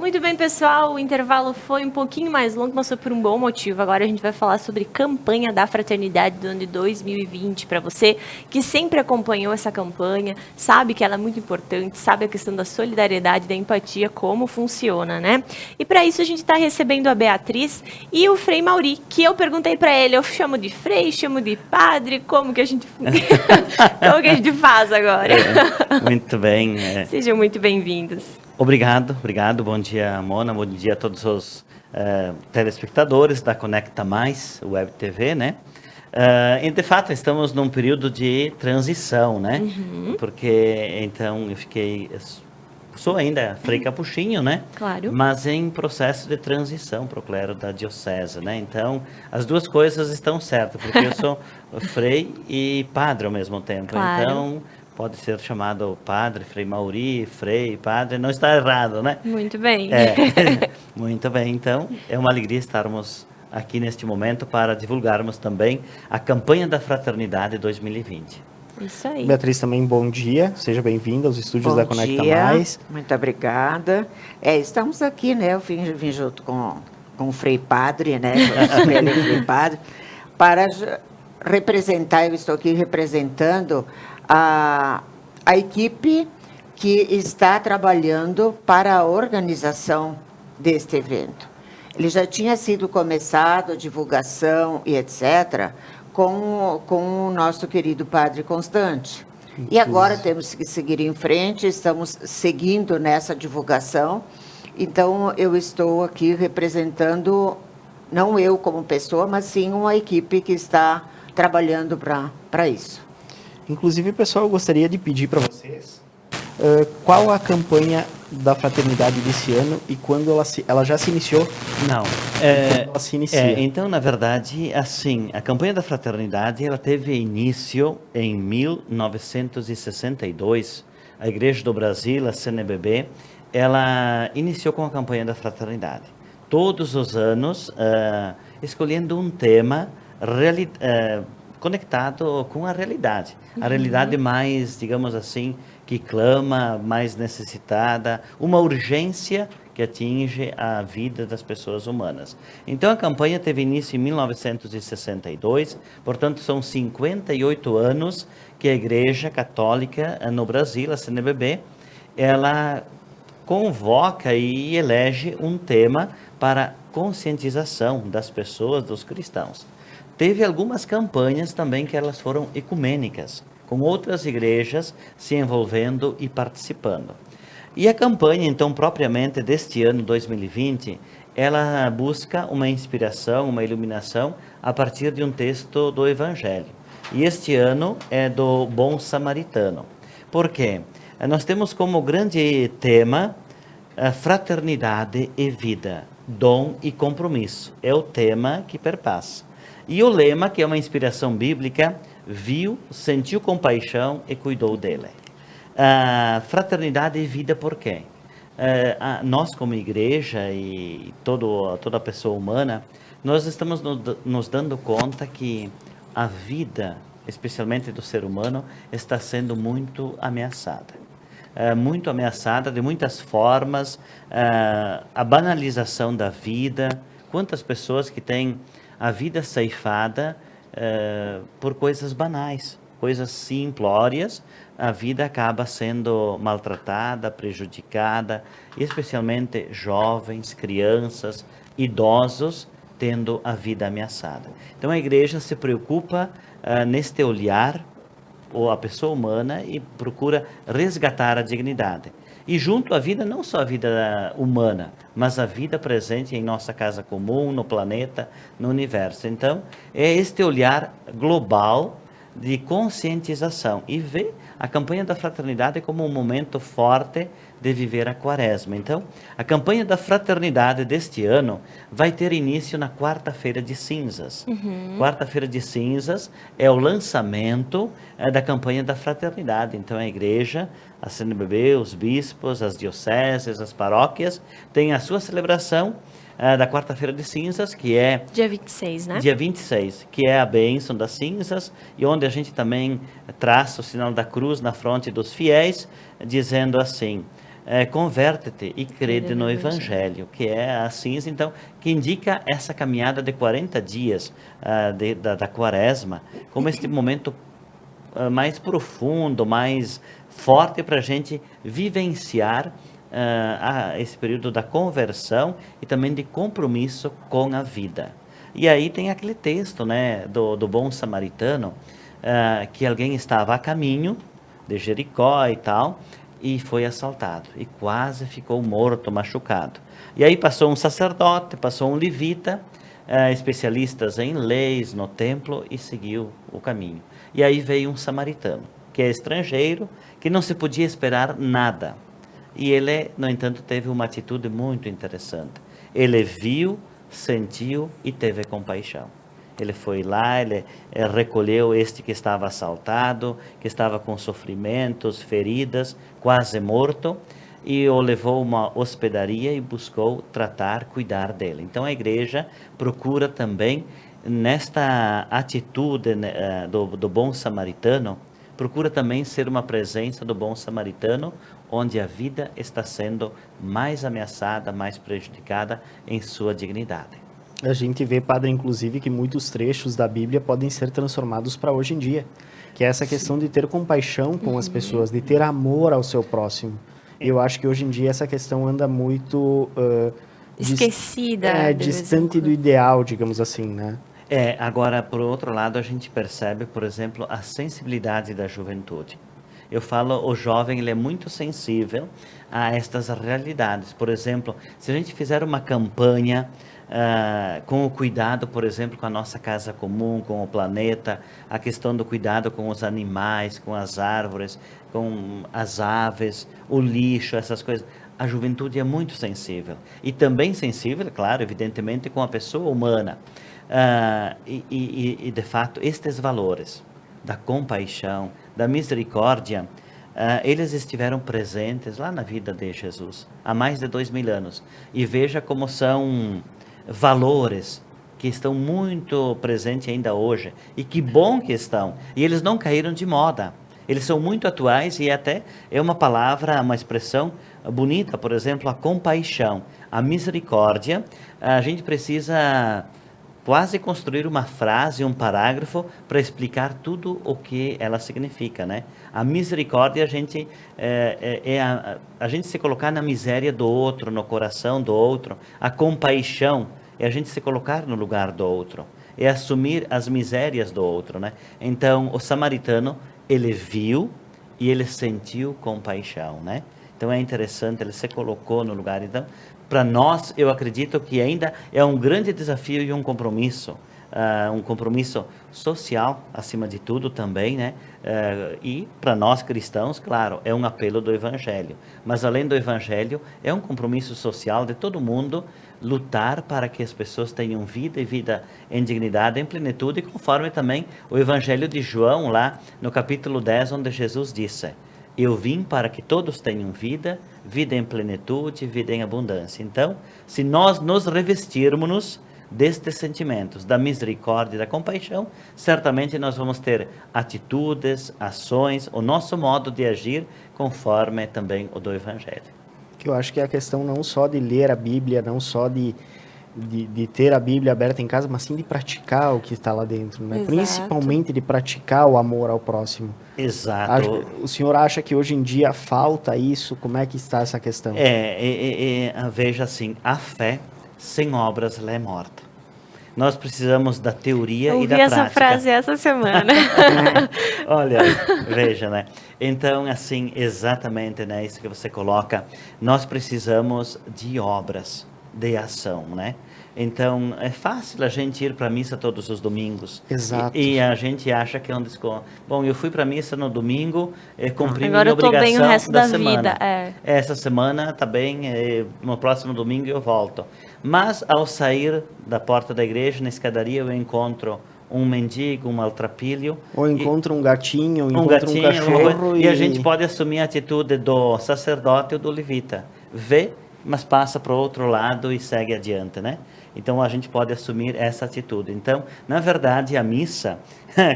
Muito bem, pessoal, o intervalo foi um pouquinho mais longo, mas foi por um bom motivo. Agora a gente vai falar sobre campanha da Fraternidade do ano de 2020. Para você que sempre acompanhou essa campanha, sabe que ela é muito importante, sabe a questão da solidariedade, da empatia, como funciona, né? E para isso a gente está recebendo a Beatriz e o Frei Mauri, que eu perguntei para ele, eu chamo de Frei, chamo de Padre, como que a gente como que a gente faz agora? Muito bem. Sejam muito bem-vindos. Obrigado. Bom dia, Mona, bom dia a todos os telespectadores da Conecta Mais, Web TV, né? E de fato, estamos num período de transição, né? Uhum. Porque, então, sou ainda Frei Capuchinho, né? Claro. Mas em processo de transição para o clero da diocese, né? Então, as duas coisas estão certas, porque eu sou Frei e Padre ao mesmo tempo. Claro. Então, pode ser chamado Padre, Frei Mauri, Frei, Padre, não está errado, né? Muito bem. Muito bem, então, é uma alegria estarmos aqui neste momento para divulgarmos também a campanha da Fraternidade 2020. Isso aí. Beatriz, também bom dia, seja bem-vinda aos estúdios da Conecta Mais. Muito obrigada. Estamos aqui, né, eu vim junto com o Frei Padre, né, Frei Padre, para representar, eu estou aqui representando a equipe que está trabalhando para a organização deste evento. Ele já tinha sido começado, a divulgação e etc., com o nosso querido Padre Constante. E agora temos que seguir em frente, estamos seguindo nessa divulgação. Então, eu estou aqui representando, não eu como pessoa, mas sim uma equipe que está trabalhando para isso. Inclusive, pessoal, eu gostaria de pedir para vocês Qual a campanha da fraternidade desse ano e quando ela já se iniciou? Não. Ela se inicia. Então, na verdade, assim, a campanha da fraternidade ela teve início em 1962. A Igreja do Brasil, a CNBB, ela iniciou com a campanha da fraternidade. Todos os anos, escolhendo um tema conectado com a realidade. A realidade mais, digamos assim, que clama, mais necessitada, uma urgência que atinge a vida das pessoas humanas. Então, a campanha teve início em 1962, portanto, são 58 anos que a Igreja Católica no Brasil, a CNBB, ela convoca e elege um tema para conscientização das pessoas, dos cristãos. Teve algumas campanhas também que elas foram ecumênicas, com outras igrejas se envolvendo e participando. E a campanha, então, propriamente deste ano 2020, ela busca uma inspiração, uma iluminação a partir de um texto do Evangelho. E este ano é do Bom Samaritano. Por quê? Nós temos como grande tema fraternidade e vida, dom e compromisso. É o tema que perpassa. E o lema, que é uma inspiração bíblica, viu, sentiu compaixão e cuidou dele. Fraternidade e vida por quê? Nós como igreja e toda pessoa humana, nós estamos nos dando conta que a vida, especialmente do ser humano, está sendo muito ameaçada. Muito ameaçada de muitas formas, a banalização da vida, quantas pessoas que têm a vida ceifada por coisas banais, coisas simplórias, a vida acaba sendo maltratada, prejudicada, especialmente jovens, crianças, idosos, tendo a vida ameaçada. Então a igreja se preocupa neste olhar ou a pessoa humana e procura resgatar a dignidade. E junto à vida, não só a vida humana, mas a vida presente em nossa casa comum, no planeta, no universo. Então, é este olhar global de conscientização e ver a campanha da fraternidade como um momento forte de viver a quaresma. Então, a campanha da fraternidade deste ano vai ter início na quarta-feira de cinzas. Quarta-feira de cinzas é o lançamento da campanha da fraternidade. Então, a igreja, a CNBB, os bispos, as dioceses, as paróquias, têm a sua celebração da quarta-feira de cinzas, que é... Dia 26, né? Dia 26, que é a bênção das cinzas, e onde a gente também traça o sinal da cruz na fronte dos fiéis, dizendo assim, converte-te e crede no Evangelho, que é a cinza, então, que indica essa caminhada de 40 dias da quaresma, como este momento mais profundo, mais forte para a gente vivenciar esse período da conversão e também de compromisso com a vida. E aí tem aquele texto, né, do Bom Samaritano, que alguém estava a caminho de Jericó e tal, e foi assaltado, e quase ficou morto, machucado. E aí passou um sacerdote, passou um levita, especialistas em leis no templo, e seguiu o caminho. E aí veio um samaritano, que é estrangeiro, que não se podia esperar nada. E ele, no entanto, teve uma atitude muito interessante. Ele viu, sentiu e teve compaixão. Ele foi lá, ele recolheu este que estava assaltado, que estava com sofrimentos, feridas, quase morto, e o levou a uma hospedaria e buscou tratar, cuidar dele. Então a igreja procura também, nesta atitude do bom samaritano, procura também ser uma presença do bom samaritano, onde a vida está sendo mais ameaçada, mais prejudicada em sua dignidade. A gente vê, padre, inclusive, que muitos trechos da Bíblia podem ser transformados para hoje em dia, que é essa questão de ter compaixão com as pessoas, de ter amor ao seu próximo. Eu acho que hoje em dia essa questão anda muito esquecida, distante do ideal, digamos assim, né? Agora, por outro lado, a gente percebe, por exemplo, a sensibilidade da juventude. Eu falo, o jovem ele é muito sensível a estas realidades. Por exemplo, se a gente fizer uma campanha com o cuidado, por exemplo, com a nossa casa comum, com o planeta, a questão do cuidado com os animais, com as árvores, com as aves, o lixo, essas coisas. A juventude é muito sensível. E também sensível, claro, evidentemente, com a pessoa humana. De fato, estes valores da compaixão, da misericórdia, eles estiveram presentes lá na vida de Jesus, há mais de 2000 anos. E veja como são valores que estão muito presentes ainda hoje. E que bom que estão. E eles não caíram de moda. Eles são muito atuais e até é uma palavra, uma expressão bonita. Por exemplo, a compaixão, a misericórdia. A gente precisa quase construir uma frase, um parágrafo para explicar tudo o que ela significa, né? A misericórdia, a gente a gente se colocar na miséria do outro, no coração do outro. A compaixão é a gente se colocar no lugar do outro, é assumir as misérias do outro, né? Então, o samaritano, ele viu e ele sentiu compaixão, né? Então, é interessante, ele se colocou no lugar. Então, para nós, eu acredito que ainda é um grande desafio e um compromisso social, acima de tudo também, né? E para nós cristãos, claro, é um apelo do Evangelho. Mas além do Evangelho, é um compromisso social de todo mundo lutar para que as pessoas tenham vida e vida em dignidade, em plenitude, conforme também o Evangelho de João, lá no capítulo 10, onde Jesus disse: eu vim para que todos tenham vida, vida em plenitude, vida em abundância. Então, se nós nos revestirmos destes sentimentos, da misericórdia e da compaixão, certamente nós vamos ter atitudes, ações, o nosso modo de agir conforme também o do Evangelho. Que eu acho que é a questão não só de ler a Bíblia, não só de ter a Bíblia aberta em casa, mas sim de praticar o que está lá dentro, né? Principalmente de praticar o amor ao próximo. Exato. O senhor acha que hoje em dia falta isso? Como é que está essa questão? Veja assim, a fé sem obras ela é morta. Nós precisamos da teoria e da prática. Eu ouvi essa frase essa semana. Olha, veja, né? Então, assim, exatamente, né? Isso que você coloca. Nós precisamos de obras, de ação, né? Então, é fácil a gente ir para a missa todos os domingos. Exato. E a gente acha que é um desconto. Bom, eu fui para a missa no domingo, cumpri agora minha obrigação bem o resto da semana. Vida. Essa semana tá bem, no próximo domingo eu volto. Mas, ao sair da porta da igreja, na escadaria, eu encontro um mendigo, um maltrapilho. Ou encontra um gatinho, ou encontra um cachorro. E a gente pode assumir a atitude do sacerdote ou do levita. Vê, mas passa para o outro lado e segue adiante, né? Então, a gente pode assumir essa atitude. Então, na verdade, a missa,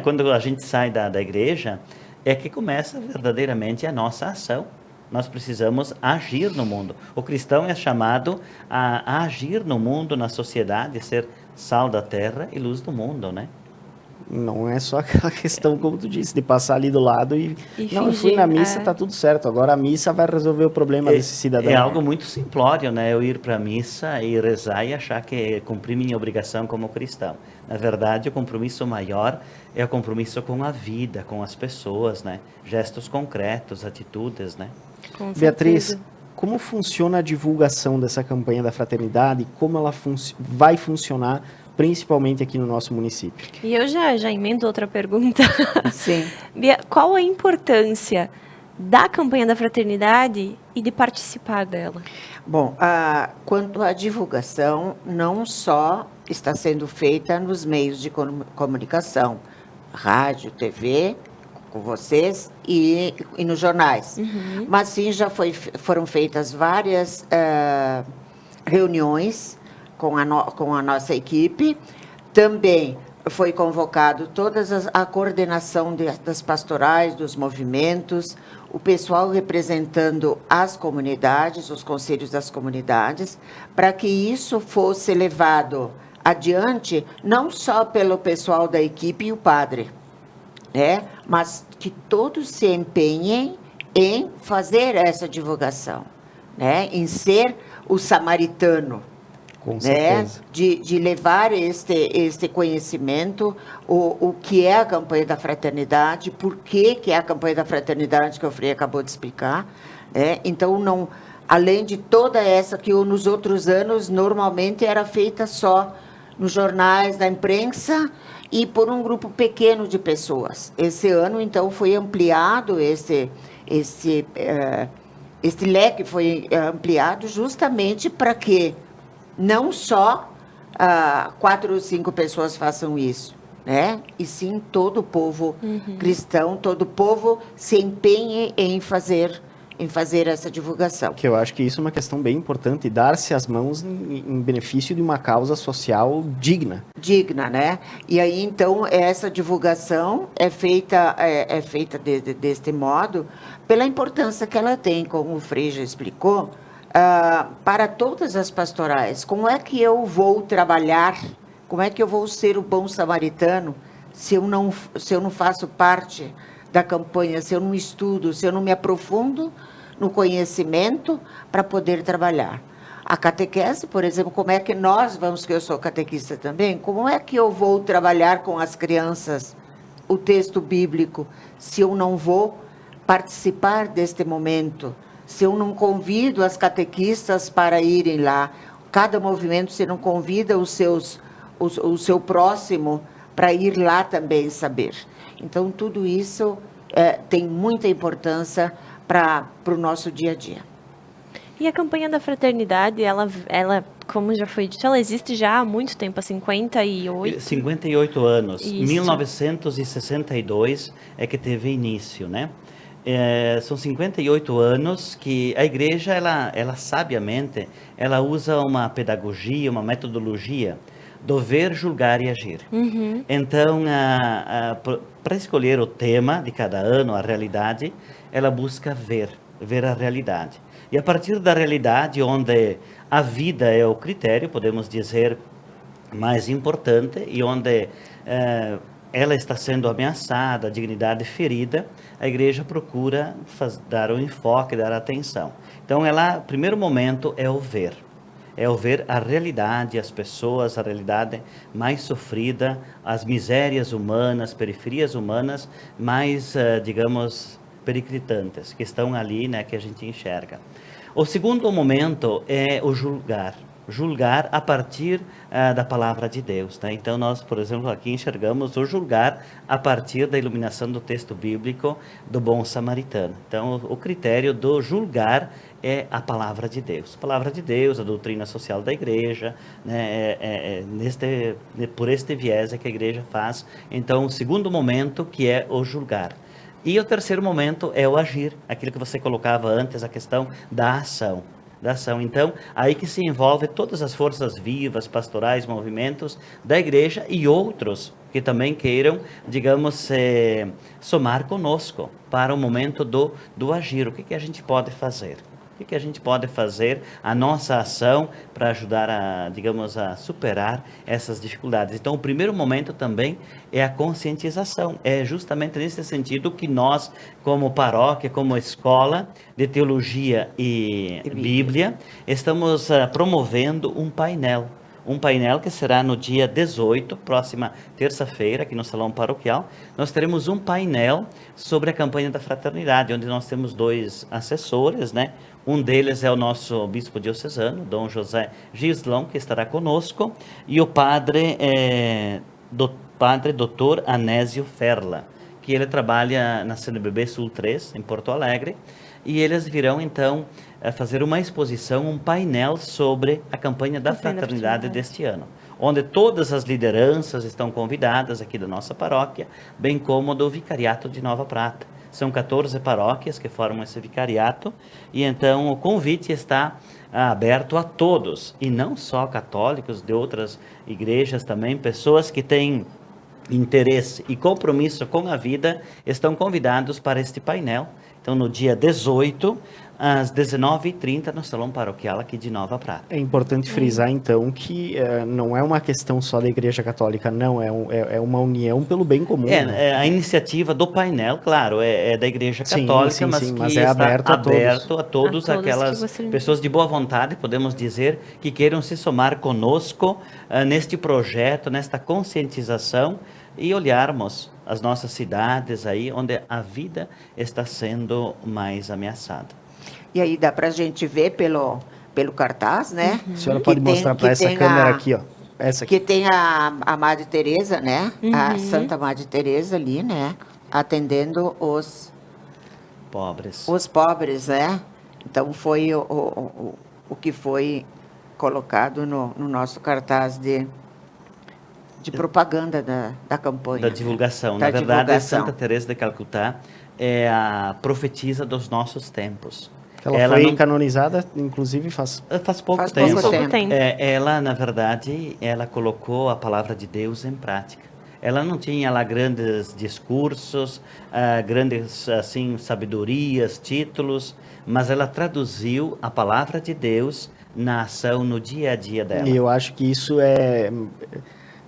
quando a gente sai da igreja, é que começa verdadeiramente a nossa ação. Nós precisamos agir no mundo. O cristão é chamado a agir no mundo, na sociedade, ser sal da terra e luz do mundo, né? Não é só aquela questão, como tu disse, de passar ali do lado e não, eu fui fingir, na missa, tá tudo certo. Agora a missa vai resolver o problema desse cidadão. É algo muito simplório, né? Eu ir para a missa e rezar e achar que cumpri minha obrigação como cristão. Na verdade, o compromisso maior é o compromisso com a vida, com as pessoas, né? Gestos concretos, atitudes, né? Beatriz, como funciona a divulgação dessa campanha da fraternidade? Como ela vai funcionar, principalmente aqui no nosso município? E eu já emendo outra pergunta. Sim. Bia, qual a importância da campanha da fraternidade e de participar dela? Bom, quanto à divulgação, não só está sendo feita nos meios de comunicação, rádio, TV, com vocês e nos jornais. Uhum. Mas sim, já foram feitas várias reuniões com a nossa equipe. Também foi convocado a coordenação das pastorais, dos movimentos, o pessoal representando as comunidades, os conselhos das comunidades, para que isso fosse levado adiante, não só pelo pessoal da equipe e o padre, né? Mas que todos se empenhem em fazer essa divulgação, né? Em ser o samaritano, Com certeza. De levar este conhecimento, o que é a campanha da fraternidade, por que é a campanha da fraternidade que o Frei acabou de explicar. Então, não, além de toda essa que nos outros anos normalmente era feita só nos jornais, na imprensa e por um grupo pequeno de pessoas. Esse ano, então, foi ampliado este leque foi ampliado justamente para que não só 4 ou 5 pessoas façam isso, e sim todo o povo cristão, todo o povo se empenhe em fazer essa divulgação. Que eu acho que isso é uma questão bem importante, dar-se as mãos em benefício de uma causa social digna. Digna, né? E aí, então, essa divulgação é feita deste modo, pela importância que ela tem, como o Frei já explicou, para todas as pastorais. Como é que eu vou trabalhar, como é que eu vou ser o bom samaritano se eu não faço parte da campanha, se eu não estudo, se eu não me aprofundo no conhecimento para poder trabalhar? A catequese, por exemplo, como é que nós vamos, que eu sou catequista também, como é que eu vou trabalhar com as crianças o texto bíblico se eu não vou participar deste momento, se eu não convido as catequistas para irem lá? Cada movimento, se não convida o seu próximo para ir lá também saber. Então, tudo isso tem muita importância para o nosso dia a dia. E a campanha da fraternidade, ela, como já foi dito, ela existe já há muito tempo, há 58 anos. Isso. 1962 é que teve início, né? São 58 anos que a igreja, ela sabiamente, ela usa uma pedagogia, uma metodologia do ver, julgar e agir. Então, para escolher o tema de cada ano, a realidade, ela busca ver a realidade. E a partir da realidade, onde a vida é o critério, podemos dizer, mais importante, e onde ela está sendo ameaçada, a dignidade ferida, a igreja procura dar o enfoque, dar atenção. Então, o primeiro momento é o ver. É o ver a realidade, as pessoas, a realidade mais sofrida, as misérias humanas, periferias humanas mais, digamos, periclitantes, que estão ali, né, que a gente enxerga. O segundo momento é o julgar. Julgar a partir da palavra de Deus, né? Então, nós, por exemplo, aqui enxergamos o julgar a partir da iluminação do texto bíblico do bom samaritano. Então, o critério do julgar é a palavra de Deus. A palavra de Deus, a doutrina social da igreja, né? Por este viés é que a igreja faz. Então, o segundo momento, que é o julgar. E o terceiro momento é o agir, aquilo que você colocava antes, a questão da ação. Então, aí que se envolve todas as forças vivas, pastorais, movimentos da igreja e outros que também queiram, digamos, somar conosco para o momento do agir. O que a gente pode fazer? O que a gente pode fazer, a nossa ação, para ajudar a superar essas dificuldades. Então, o primeiro momento também é a conscientização. É justamente nesse sentido que nós, como paróquia, como escola de teologia e Bíblia, estamos promovendo um painel que será no dia 18, próxima terça-feira, aqui no Salão Paroquial. Nós teremos um painel sobre a campanha da fraternidade, onde nós temos 2 assessores, né? Um deles é o nosso bispo diocesano, Dom José Gislão, que estará conosco, e o padre Dr. Anésio Ferla, que ele trabalha na CNBB Sul 3, em Porto Alegre, e eles virão, então, fazer uma exposição, um painel sobre a campanha da fraternidade deste ano, onde todas as lideranças estão convidadas aqui da nossa paróquia, bem como do Vicariato de Nova Prata. São 14 paróquias que formam esse vicariato, e então o convite está aberto a todos, e não só católicos, de outras igrejas também, pessoas que têm interesse e compromisso com a vida, estão convidados para este painel. Então, no dia 18, às 19h30 no Salão Paroquial aqui de Nova Prata. É importante frisar, então, que não é uma questão só da Igreja Católica, não, é uma união pelo bem comum. Né? A iniciativa do painel, claro, é da Igreja Católica, mas é aberto a todos aquelas pessoas de boa vontade, podemos dizer, que queiram se somar conosco neste projeto, nesta conscientização e olharmos as nossas cidades aí, onde a vida está sendo mais ameaçada. E aí dá para a gente ver pelo cartaz, né? A senhora pode mostrar para essa câmera aqui, ó. Essa aqui. Que tem a Madre Teresa, né? A Santa Madre Teresa ali, né? Atendendo os pobres. Os pobres, né? Então foi o que foi colocado no nosso cartaz de propaganda da campanha. Da divulgação. Na verdade, Santa Teresa de Calcutá é a profetisa dos nossos tempos. Ela foi canonizada, inclusive, faz pouco tempo. Ela, na verdade, ela colocou a palavra de Deus em prática. Ela não tinha lá grandes discursos, grandes assim, sabedorias, títulos, mas ela traduziu a palavra de Deus na ação, no dia a dia dela. E eu acho que isso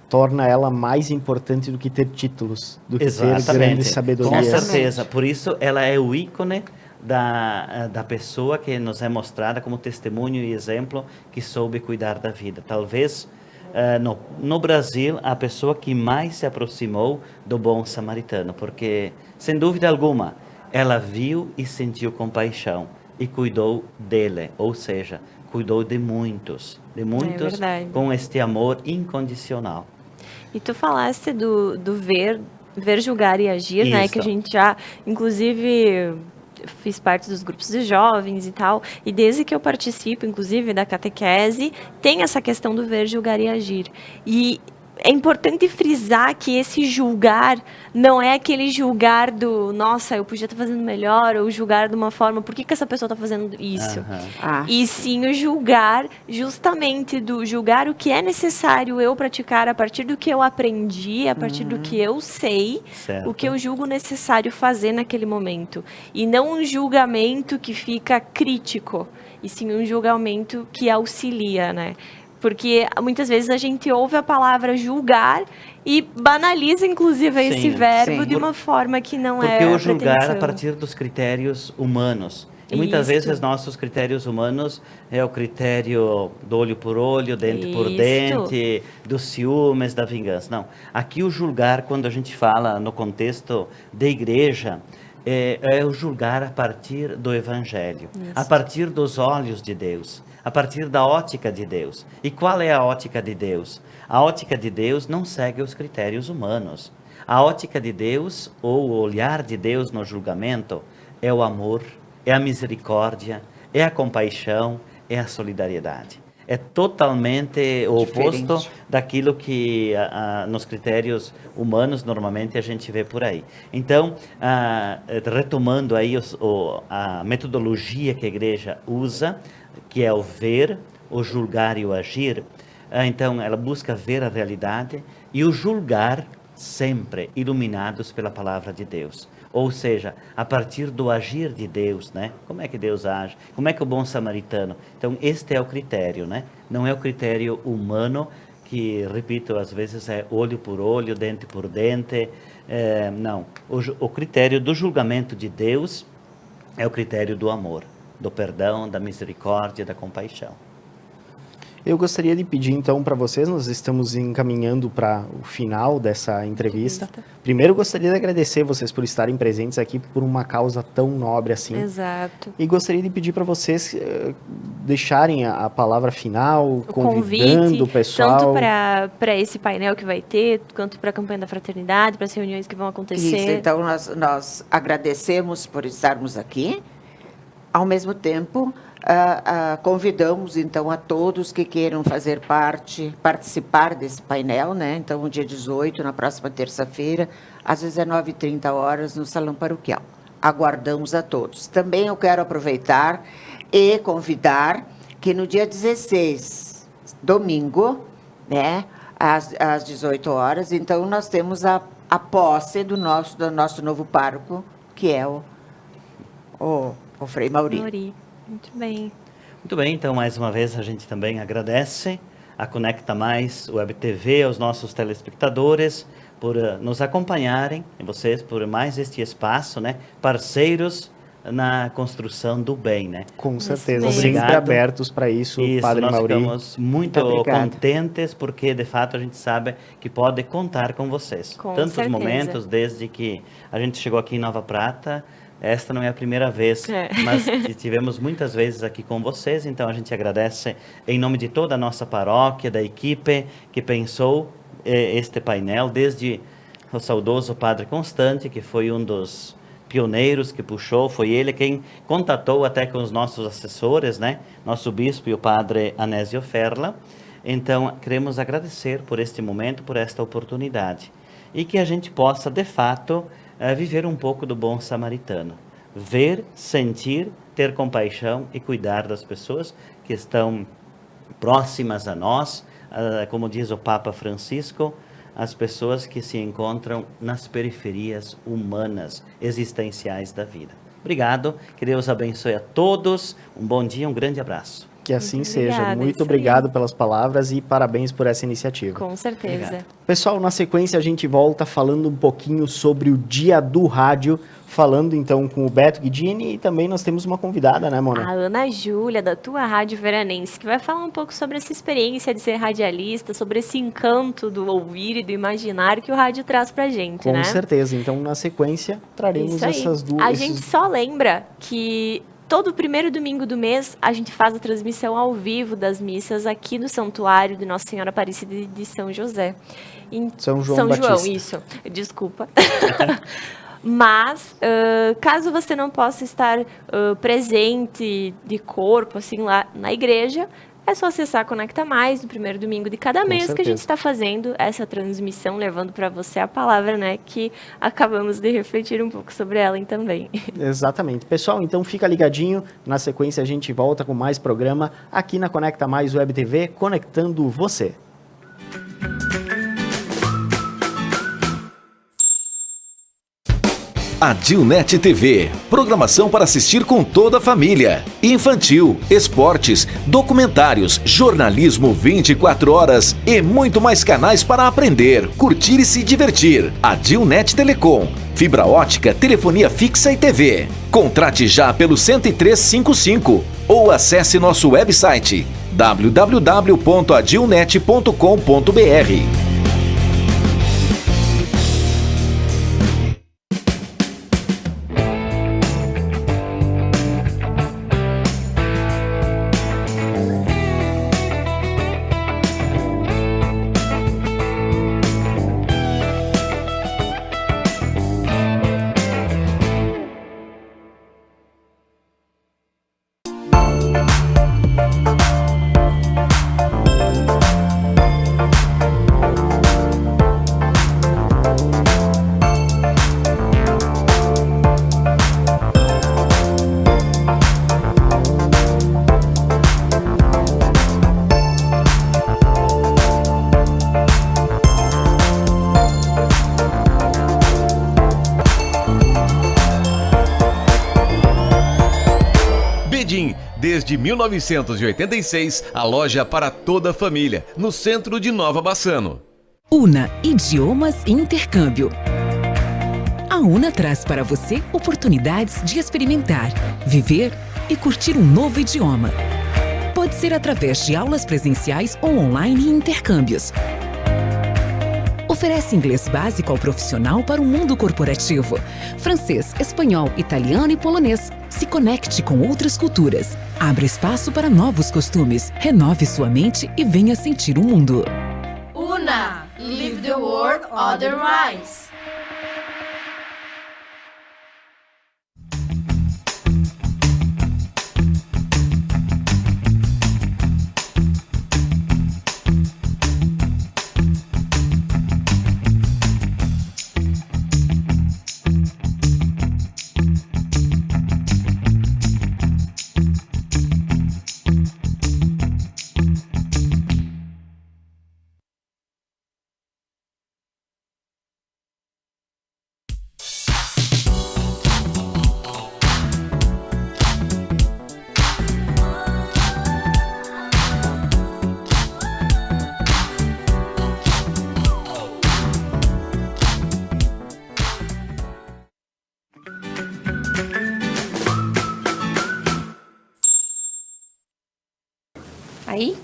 torna ela mais importante do que ter títulos, do que ter grande sabedoria. Com certeza, por isso ela é o ícone da pessoa que nos é mostrada como testemunho e exemplo que soube cuidar da vida. Talvez no Brasil a pessoa que mais se aproximou do bom samaritano, porque sem dúvida alguma ela viu e sentiu compaixão e cuidou dele, ou seja, cuidou de muitos com este amor incondicional. E tu falaste do ver, julgar e agir, né? Que a gente já, inclusive, fiz parte dos grupos de jovens e tal. E desde que eu participo, inclusive, da catequese, tem essa questão do ver, julgar e agir. E é importante frisar que esse julgar não é aquele julgar do, nossa, eu podia estar fazendo melhor, ou julgar de uma forma, por que essa pessoa está fazendo isso? E sim o julgar, justamente do julgar o que é necessário eu praticar a partir do que eu aprendi, a partir do que eu sei, o que eu julgo necessário fazer naquele momento. E não um julgamento que fica crítico, e sim um julgamento que auxilia, né? Porque muitas vezes a gente ouve a palavra julgar e banaliza, inclusive, esse verbo de uma forma que não é a pretensão. Porque o julgar a partir dos critérios humanos. E muitas vezes nossos critérios humanos é o critério do olho por olho, dente por dente, dos ciúmes, da vingança. Não. Aqui o julgar, quando a gente fala no contexto da igreja, é o julgar a partir do Evangelho, a partir dos olhos de Deus, a partir da ótica de Deus. E qual é a ótica de Deus? A ótica de Deus não segue os critérios humanos. A ótica de Deus, ou o olhar de Deus no julgamento, é o amor, é a misericórdia, é a compaixão, é a solidariedade. É totalmente o oposto daquilo que nos critérios humanos normalmente a gente vê por aí. Então, retomando aí a metodologia que a igreja usa, que é o ver, o julgar e o agir, então ela busca ver a realidade e o julgar sempre iluminados pela palavra de Deus. Ou seja, a partir do agir de Deus, né? Como é que Deus age? Como é que o bom samaritano? Então, este é o critério, né? Não é o critério humano, que, repito, às vezes é olho por olho, dente por dente. Não. O critério do julgamento de Deus é o critério do amor, do perdão, da misericórdia, da compaixão. Eu gostaria de pedir, então, para vocês, nós estamos encaminhando para o final dessa entrevista. Primeiro, gostaria de agradecer vocês por estarem presentes aqui por uma causa tão nobre assim. Exato. E gostaria de pedir para vocês deixarem a palavra final, convidando o pessoal. Tanto para esse painel que vai ter, quanto para a campanha da fraternidade, para as reuniões que vão acontecer. Isso, então nós agradecemos por estarmos aqui. Ao mesmo tempo, convidamos, então, a todos que queiram participar desse painel, né? Então, no dia 18, na próxima terça-feira, às 19h30, no Salão Paroquial. Aguardamos a todos. Também eu quero aproveitar e convidar que no dia 16, domingo, né? Às 18 horas, então, nós temos a posse do nosso novo pároco, que é o Frei Mauri. Muito bem. Muito bem, então mais uma vez a gente também agradece a Conecta Mais Web TV, aos nossos telespectadores, por nos acompanharem, e vocês por mais este espaço, né? Parceiros na construção do bem, né? Com certeza, Obrigado. sempre abertos para isso, Padre nós Mauri. ficamos muito contentes, porque de fato a gente sabe que pode contar com vocês. Com Tantos certeza. momentos, desde que a gente chegou aqui em Nova Prata, esta não é a primeira vez, mas tivemos muitas vezes aqui com vocês, então a gente agradece em nome de toda a nossa paróquia, da equipe que pensou este painel, desde o saudoso Padre Constante, que foi um dos pioneiros que puxou, foi ele quem contatou até com os nossos assessores, né? Nosso bispo e o Padre Anésio Ferla. Então, queremos agradecer por este momento, por esta oportunidade, e que a gente possa, de fato, viver um pouco do bom samaritano. Ver, sentir, ter compaixão e cuidar das pessoas que estão próximas a nós, como diz o Papa Francisco, as pessoas que se encontram nas periferias humanas, existenciais da vida. Obrigado, que Deus abençoe a todos, um bom dia, um grande abraço. Que assim seja. Muito obrigado pelas palavras e parabéns por essa iniciativa. Com certeza. Obrigado. Pessoal, na sequência a gente volta falando um pouquinho sobre o Dia do Rádio, falando então com o Beto Guidini, e também nós temos uma convidada, né, Mona? A Ana Júlia, da Tua Rádio Veranense, que vai falar um pouco sobre essa experiência de ser radialista, sobre esse encanto do ouvir e do imaginar que o rádio traz pra gente, né? Com certeza. Então, na sequência, traremos essas duas... A gente só lembra que todo primeiro domingo do mês, a gente faz a transmissão ao vivo das missas aqui no Santuário de Nossa Senhora Aparecida de São José. São João Batista. Isso. Desculpa. Mas, caso você não possa estar presente de corpo, assim, lá na igreja, é só acessar a Conecta Mais no primeiro domingo de cada mês que a gente está fazendo essa transmissão, levando para você a palavra, né? Que acabamos de refletir um pouco sobre ela também. Exatamente. Pessoal, então fica ligadinho. Na sequência a gente volta com mais programa aqui na Conecta Mais Web TV, conectando você. Adilnet TV, programação para assistir com toda a família. Infantil, esportes, documentários, jornalismo 24 horas e muito mais canais para aprender, curtir e se divertir. Adilnet Telecom, fibra ótica, telefonia fixa e TV. Contrate já pelo 10355 ou acesse nosso website www.adilnet.com.br. Desde 1986, a loja para toda a família, no centro de Nova Bassano. UNA Idiomas e Intercâmbio. A UNA traz para você oportunidades de experimentar, viver e curtir um novo idioma. Pode ser através de aulas presenciais ou online e intercâmbios. Oferece inglês básico ao profissional para o mundo corporativo, francês, espanhol, italiano e polonês. Se conecte com outras culturas. Abra espaço para novos costumes. Renove sua mente e venha sentir o mundo. UNA, Live the World Otherwise. aí.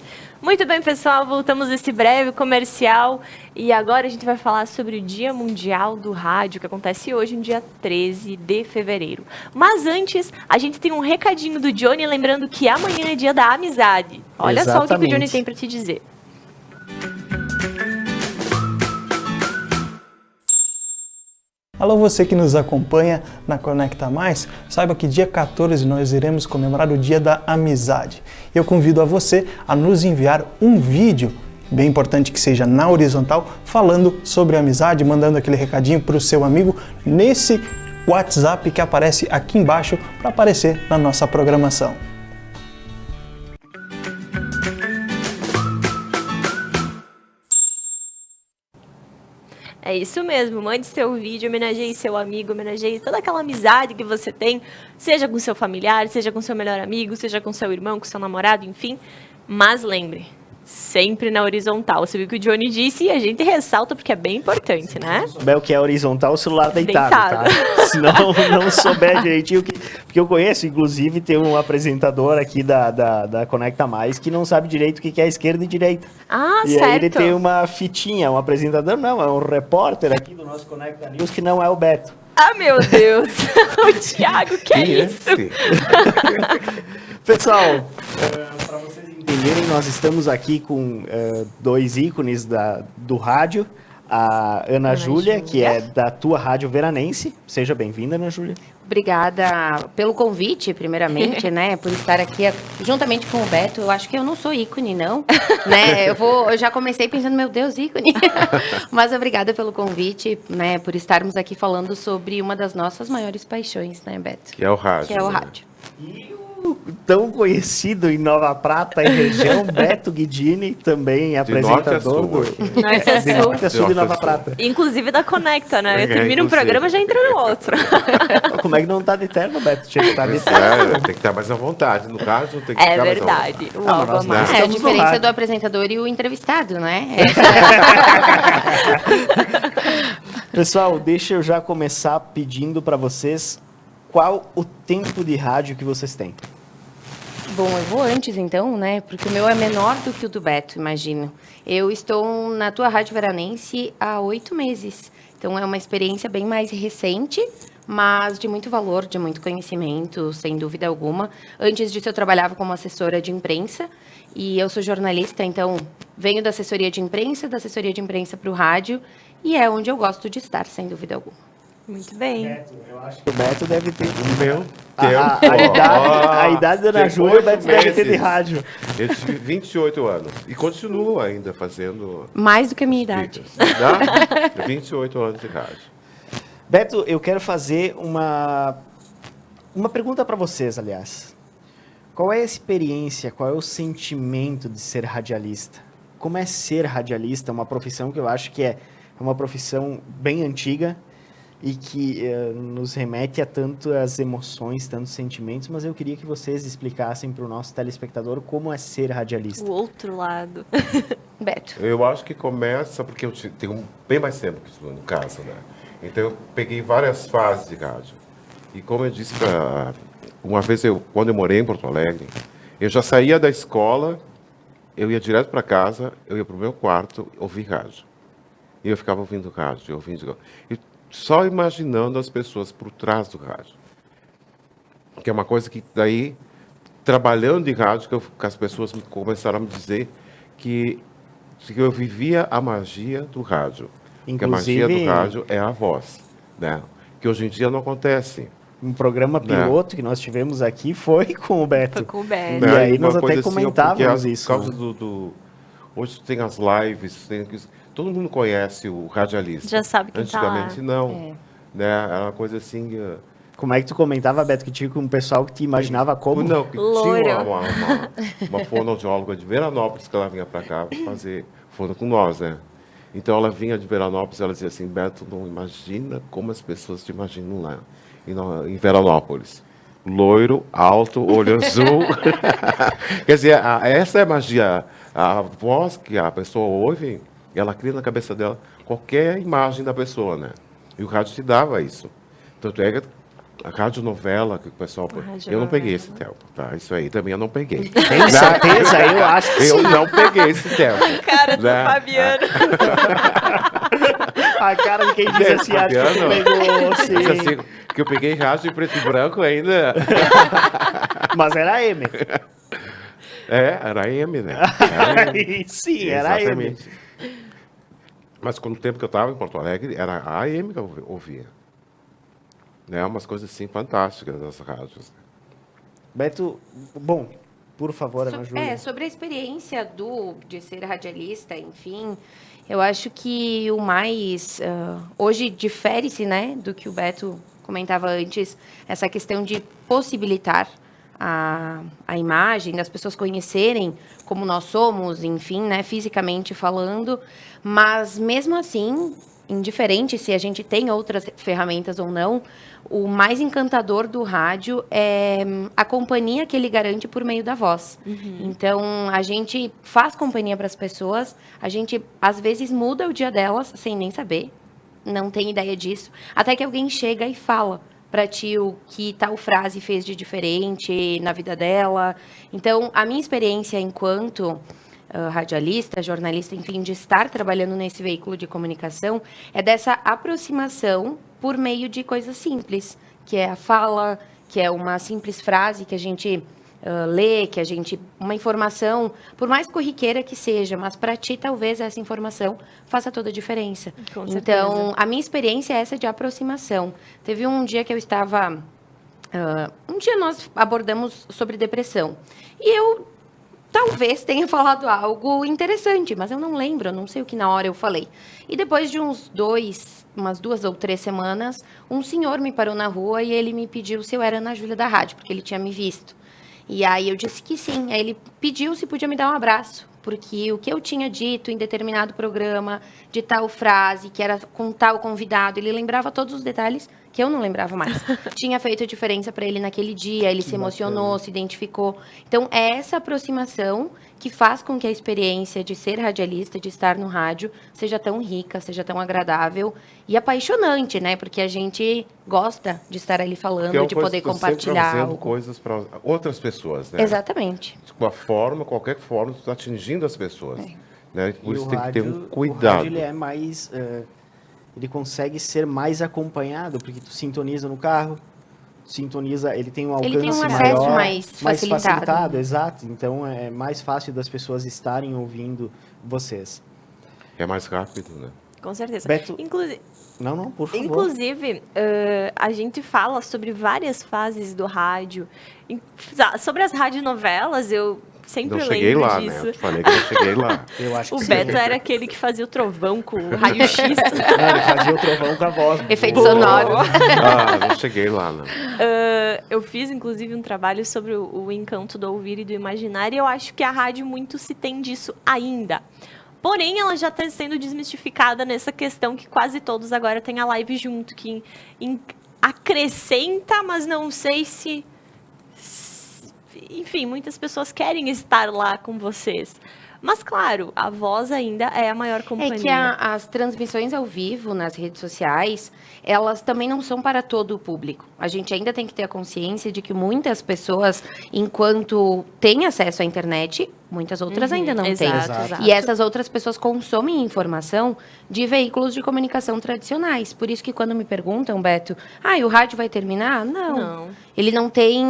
Muito bem, pessoal, voltamos nesse breve comercial e agora a gente vai falar sobre o Dia Mundial do Rádio, que acontece hoje, no dia 13 de fevereiro. Mas antes, a gente tem um recadinho do Johnny, lembrando que amanhã é dia da amizade. Olha só o que o Johnny tem para te dizer. Alô, você que nos acompanha na Conecta Mais, saiba que dia 14 nós iremos comemorar o Dia da Amizade. Eu convido a você a nos enviar um vídeo, bem importante que seja na horizontal, falando sobre amizade, mandando aquele recadinho para o seu amigo nesse WhatsApp que aparece aqui embaixo para aparecer na nossa programação. É isso mesmo, mande seu vídeo, homenageie seu amigo, homenageie toda aquela amizade que você tem, seja com seu familiar, seja com seu melhor amigo, seja com seu irmão, com seu namorado, enfim. Mas lembre, sempre na horizontal. Você viu o que o Johnny disse e a gente ressalta porque é bem importante, né? Se souber o que é horizontal, o celular deitado. Tá? Se não souber direitinho, porque eu conheço, inclusive, tem um apresentador aqui da Conecta Mais que não sabe direito o que é esquerda e direita. Ah, e certo. aí ele tem uma fitinha, um apresentador, não, é um repórter aqui do nosso Conecta News que não é o Beto. Ah, meu Deus! O Thiago, que é isso? Pessoal, para vocês entenderem, nós estamos aqui com dois ícones do rádio. A Ana Júlia, que é da tua Rádio Veranense. Seja bem-vinda, Ana Júlia. Obrigada pelo convite, primeiramente, né, por estar aqui juntamente com o Beto. Eu acho que eu não sou ícone, não, né, eu já comecei pensando, meu Deus, ícone. Mas obrigada pelo convite, né, por estarmos aqui falando sobre uma das nossas maiores paixões, né, Beto? Que é o rádio. Que é o rádio. E o tão conhecido em Nova Prata e região, Beto Guidini, também apresentador do Norte a Sul de Nova Prata. Inclusive da Conecta, né? Termina um programa e já entra no outro. Como é que não tá de terno, Beto? Tinha que estar de terno. Tem que estar mais à vontade. No caso, tem que estar mais à vontade. É a diferença do apresentador e o entrevistado, né? Pessoal, deixa eu já começar pedindo para vocês qual o tempo de rádio que vocês têm. Bom, eu vou antes então, né? Porque o meu é menor do que o do Beto, imagino. Eu estou na tua Rádio Veranense há 8 meses. Então é uma experiência bem mais recente, mas de muito valor, de muito conhecimento, sem dúvida alguma. Antes disso eu trabalhava como assessora de imprensa e eu sou jornalista, então venho da assessoria de imprensa para o rádio e é onde eu gosto de estar, sem dúvida alguma. Muito bem. Beto, eu acho que o Beto deve ter. Meu A idade da Ana Júlia, o Beto deve ter de rádio. Eu tive 28 anos e continuo ainda fazendo. Mais do que a minha idade. 28 anos de rádio. Beto, eu quero fazer uma pergunta para vocês, aliás. Qual é a experiência, qual é o sentimento de ser radialista? Como é ser radialista? Uma profissão que eu acho que é uma profissão bem antiga e que nos remete a tantas emoções, tantos sentimentos, mas eu queria que vocês explicassem para o nosso telespectador como é ser radialista. O outro lado. Beto. Eu acho que começa porque eu tenho bem mais tempo que tu, no caso, né? Então eu peguei várias fases de rádio. E como eu disse, uma vez quando eu morei em Porto Alegre, eu já saía da escola, eu ia direto para casa, eu ia para o meu quarto ouvir rádio. E eu ficava ouvindo rádio, ouvindo. E só imaginando as pessoas por trás do rádio. Que é uma coisa que daí, trabalhando de rádio, que as pessoas começaram a me dizer que eu vivia a magia do rádio. Inclusive, que a magia do rádio é a voz, né? Que hoje em dia não acontece. Um programa piloto que nós tivemos aqui foi com o Beto. Foi com o Beto. E aí nós até comentávamos isso. Por causa hoje tem as lives, todo mundo conhece o radialista. Já sabe quem tá lá. Antigamente não. Né? Era uma coisa assim. Como é que tu comentava, Beto, que tinha um pessoal que te imaginava como? Não, que tinha uma fonoaudióloga de Veranópolis que ela vinha para cá fazer fono com nós, né? Então ela vinha de Veranópolis e ela dizia assim, Beto, não imagina como as pessoas te imaginam lá em Veranópolis. Loiro, alto, olho azul. Quer dizer, essa é a magia. A voz que a pessoa ouve, ela cria na cabeça dela qualquer imagem da pessoa, né? E o rádio te dava isso. Tanto é que A radionovela que o pessoal... Eu não peguei esse tempo, tá? Isso aí também eu não peguei. Tem certeza? Eu acho que eu não peguei esse tempo. A cara do Fabiano. A cara de quem diz assim, acho que tu pegou, sim. Diz assim, que eu peguei rádio em preto e branco ainda. Mas era M. Era M, né? Sim, era M. Mas quando o tempo que eu estava em Porto Alegre, era a AM que eu ouvia. Né? Umas coisas assim fantásticas das rádios. Beto, bom, por favor, Ana Júlia. Sobre a experiência de ser radialista, enfim, eu acho que o mais... hoje difere-se, né, do que o Beto comentava antes, essa questão de possibilitar a imagem, das pessoas conhecerem como nós somos, enfim, né, fisicamente falando, mas mesmo assim, indiferente se a gente tem outras ferramentas ou não, o mais encantador do rádio é a companhia que ele garante por meio da voz. Então, a gente faz companhia para as pessoas, a gente, às vezes, muda o dia delas sem nem saber, não tem ideia disso, até que alguém chega e fala para ti o que tal frase fez de diferente na vida dela. Então, a minha experiência enquanto radialista, jornalista, enfim, de estar trabalhando nesse veículo de comunicação, é dessa aproximação por meio de coisas simples, que é a fala, que é uma simples frase que a gente lê, que a gente... Uma informação, por mais corriqueira que seja, mas para ti, talvez, essa informação faça toda a diferença. Com então, certeza. a minha experiência é essa de aproximação. Teve um dia que eu estava... um dia nós abordamos sobre depressão. E eu talvez tenha falado algo interessante, mas eu não lembro, eu não sei o que na hora eu falei. E depois de umas 2 ou 3 semanas, um senhor me parou na rua e ele me pediu se eu era Ana Júlia da rádio, porque ele tinha me visto. E aí eu disse que sim. Aí ele pediu se podia me dar um abraço, porque o que eu tinha dito em determinado programa, de tal frase, que era com tal convidado, ele lembrava todos os detalhes que eu não lembrava mais. Tinha feito a diferença para ele naquele dia, ele se emocionou, se identificou. Então, é essa aproximação que faz com que a experiência de ser radialista, de estar no rádio, seja tão rica, seja tão agradável e apaixonante, né? Porque a gente gosta de estar ali falando, de poder compartilhar algo. Coisas para outras pessoas, né? Exatamente. Qualquer forma, tu está atingindo as pessoas. Né? Por isso tem que ter um cuidado. O rádio, ele é mais... ele consegue ser mais acompanhado, porque tu sintoniza no carro, ele tem um alcance maior, ele tem um acesso mais facilitado. Exato. Então, é mais fácil das pessoas estarem ouvindo vocês. É mais rápido, né? Com certeza. Beto... Inclusive... Não, por favor. Inclusive, a gente fala sobre várias fases do rádio. Sobre as radionovelas, eu sempre não lembro cheguei lá, disso. Né? Eu te falei que eu não cheguei lá. Eu acho que o Beto era aquele que fazia o trovão com o raio-x. Ele fazia o trovão com a voz. Efeito sonoro. Não cheguei lá, não. Eu fiz, inclusive, um trabalho sobre o encanto do ouvir e do imaginar, e eu acho que a rádio muito se tem disso ainda. Porém, ela já está sendo desmistificada nessa questão que quase todos agora têm a live junto, que acrescenta, mas não sei se... Enfim, muitas pessoas querem estar lá com vocês. Mas, claro, a voz ainda é a maior companhia. É que as transmissões ao vivo nas redes sociais, elas também não são para todo o público. A gente ainda tem que ter a consciência de que muitas pessoas, enquanto têm acesso à internet, muitas outras ainda não têm. Exato. E essas outras pessoas consomem informação de veículos de comunicação tradicionais. Por isso que quando me perguntam, Beto, o rádio vai terminar? Não. Ele não tem...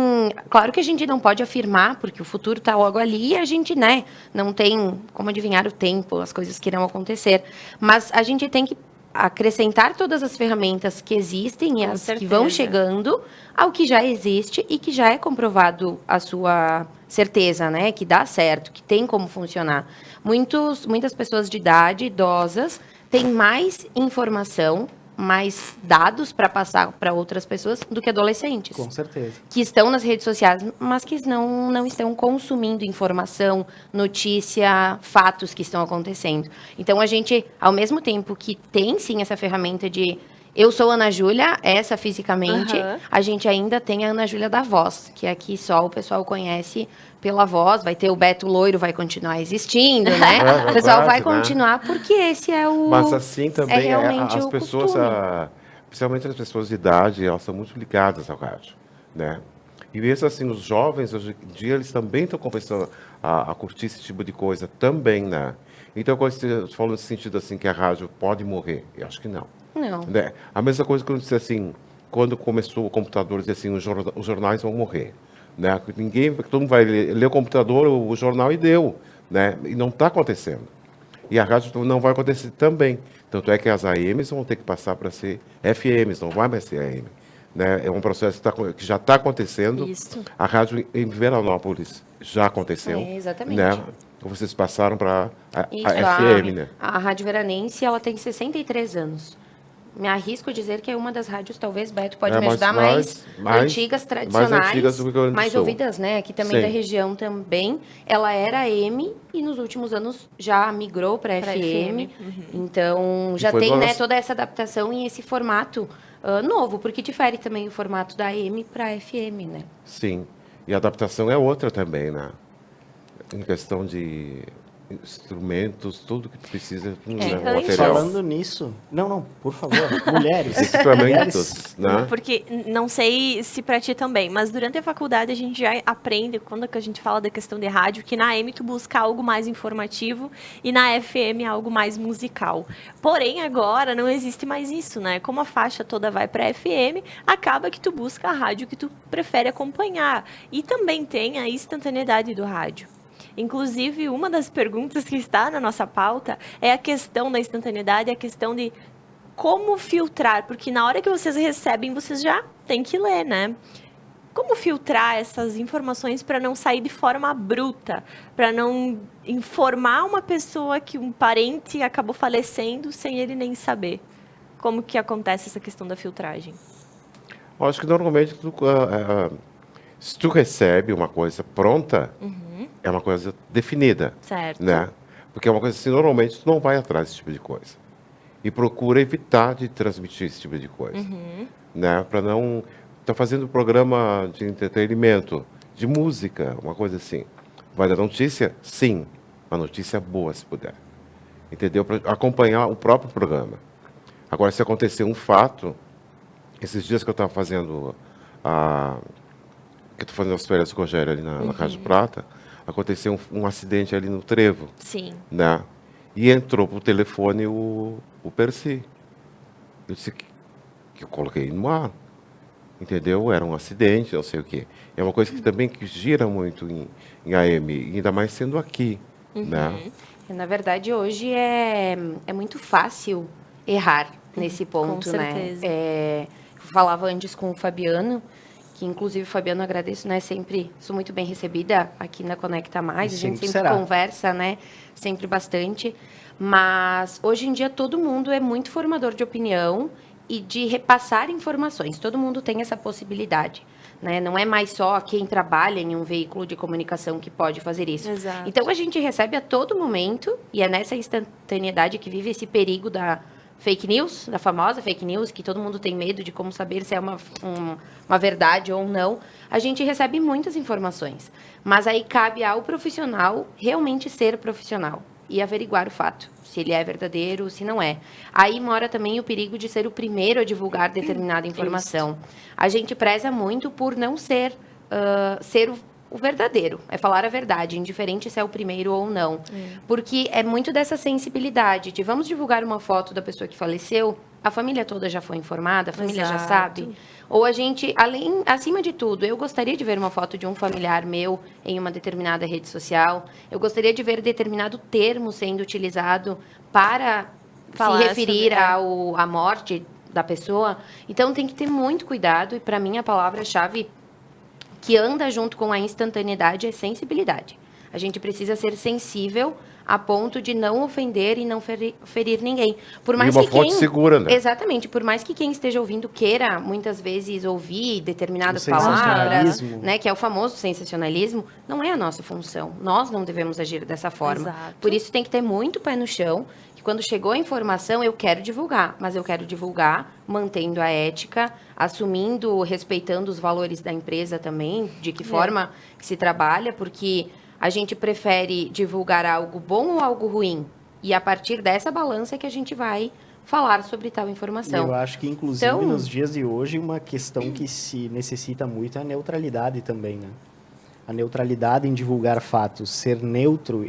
Claro que a gente não pode afirmar, porque o futuro está logo ali e a gente, né, não tem como adivinhar o tempo, as coisas que irão acontecer. Mas a gente tem que acrescentar todas as ferramentas que existem e as que vão chegando ao que já existe e que já é comprovado a sua certeza, né? Que dá certo, que tem como funcionar. Muitas pessoas de idade, idosas, têm mais informação, mais dados para passar para outras pessoas do que adolescentes. Com certeza. Que estão nas redes sociais, mas que não estão consumindo informação, notícia, fatos que estão acontecendo. Então, a gente, ao mesmo tempo que tem, sim, essa ferramenta de... Eu sou Ana Júlia, essa fisicamente, a gente ainda tem a Ana Júlia da voz, que aqui só o pessoal conhece pela voz, vai ter o Beto Loiro, vai continuar existindo, né? O pessoal vai continuar, porque esse é o... Mas assim também, realmente as pessoas principalmente as pessoas de idade, elas são muito ligadas ao rádio, né? E mesmo assim, os jovens, hoje em dia, eles também estão começando a curtir esse tipo de coisa também, né? Então, quando você falou nesse sentido assim, que a rádio pode morrer, eu acho que não. Não. Né? A mesma coisa que eu disse assim, quando começou o computador, disse assim, os jornais vão morrer. Né? Todo mundo vai ler o computador, o jornal e deu. Né? E não está acontecendo. E a rádio não vai acontecer também. Tanto é que as AMs vão ter que passar para ser FMs, não vai mais ser AM. Né? É um processo que já está acontecendo. Isso. A rádio em Veranópolis já aconteceu. Exatamente. Né? Vocês passaram para a FM, né? A Rádio Veranense, ela tem 63 anos. Me arrisco a dizer que é uma das rádios, talvez, Beto pode me ajudar, mais antigas, tradicionais, mais antigas do Rio Grande do mais Sul. ouvidas, né? Aqui também da região também. Ela era AM e nos últimos anos já migrou para FM. Então, já tem né, toda essa adaptação e esse formato novo, porque difere também o formato da AM para FM, né? Sim. E a adaptação é outra também, né? Em questão de instrumentos, tudo que precisa, material. Falando nisso, não, por favor, mulheres. Equipamentos, né? Porque não sei se para ti também, mas durante a faculdade a gente já aprende, quando que a gente fala da questão de rádio, que na AM tu busca algo mais informativo e na FM algo mais musical. Porém, agora não existe mais isso, né? Como a faixa toda vai para FM, acaba que tu busca a rádio que tu prefere acompanhar. E também tem a instantaneidade do rádio. Inclusive, uma das perguntas que está na nossa pauta é a questão da instantaneidade, a questão de como filtrar, porque na hora que vocês recebem, vocês já têm que ler, né? Como filtrar essas informações para não sair de forma bruta, para não informar uma pessoa que um parente acabou falecendo sem ele nem saber? Como que acontece essa questão da filtragem? Eu acho que normalmente se tu recebe uma coisa pronta, é uma coisa definida. Certo. Né? Porque é uma coisa assim, normalmente tu não vai atrás desse tipo de coisa. E procura evitar de transmitir esse tipo de coisa. Né? Para não... Tá fazendo programa de entretenimento, de música, uma coisa assim. Vai dar notícia? Sim. Uma notícia boa, se puder. Entendeu? Para acompanhar o próprio programa. Agora, se acontecer um fato, esses dias que eu estava fazendo que eu estou fazendo as férias com o Rogério ali na Casa de Prata, aconteceu um acidente ali no Trevo. Sim. Né? E entrou pro telefone o Percy. Eu disse que eu coloquei no ar. Entendeu? Era um acidente, não sei o quê. É uma coisa que também que gira muito em AM, ainda mais sendo aqui. Né? Na verdade, hoje é muito fácil errar nesse ponto, com certeza. Né? Eu falava antes com o Fabiano, que inclusive o Fabiano agradeço, né? Sempre sou muito bem recebida aqui na Conecta Mais. A gente sempre conversa, né? Sempre bastante. Mas hoje em dia todo mundo é muito formador de opinião e de repassar informações. Todo mundo tem essa possibilidade. Né? Não é mais só quem trabalha em um veículo de comunicação que pode fazer isso. Exato. Então a gente recebe a todo momento, e é nessa instantaneidade que vive esse perigo da fake news, da famosa fake news, que todo mundo tem medo de como saber se é uma verdade ou não. A gente recebe muitas informações, mas aí cabe ao profissional realmente ser profissional e averiguar o fato, se ele é verdadeiro, se não é. Aí mora também o perigo de ser o primeiro a divulgar determinada informação. A gente preza muito por não ser o verdadeiro, é falar a verdade, indiferente se é o primeiro ou não. Porque é muito dessa sensibilidade de vamos divulgar uma foto da pessoa que faleceu, a família toda já foi informada, a família já sabe. Ou a gente, acima de tudo, eu gostaria de ver uma foto de um familiar meu em uma determinada rede social, eu gostaria de ver determinado termo sendo utilizado para se referir à morte da pessoa. Então tem que ter muito cuidado, e para mim a palavra-chave que anda junto com a instantaneidade é sensibilidade. A gente precisa ser sensível a ponto de não ofender e não ferir ninguém. Por mais e uma que fonte segura, né? Exatamente. Por mais que quem esteja ouvindo queira, muitas vezes, ouvir determinadas palavras, né, que é o famoso sensacionalismo, não é a nossa função. Nós não devemos agir dessa forma. Exato. Por isso tem que ter muito pé no chão, que quando chegou a informação, eu quero divulgar, mas eu quero divulgar mantendo a ética, assumindo, respeitando os valores da empresa também, de que forma que se trabalha, porque a gente prefere divulgar algo bom ou algo ruim? E a partir dessa balança é que a gente vai falar sobre tal informação. Eu acho que, inclusive, então, nos dias de hoje, uma questão que se necessita muito é a neutralidade também, né? A neutralidade em divulgar fatos, ser neutro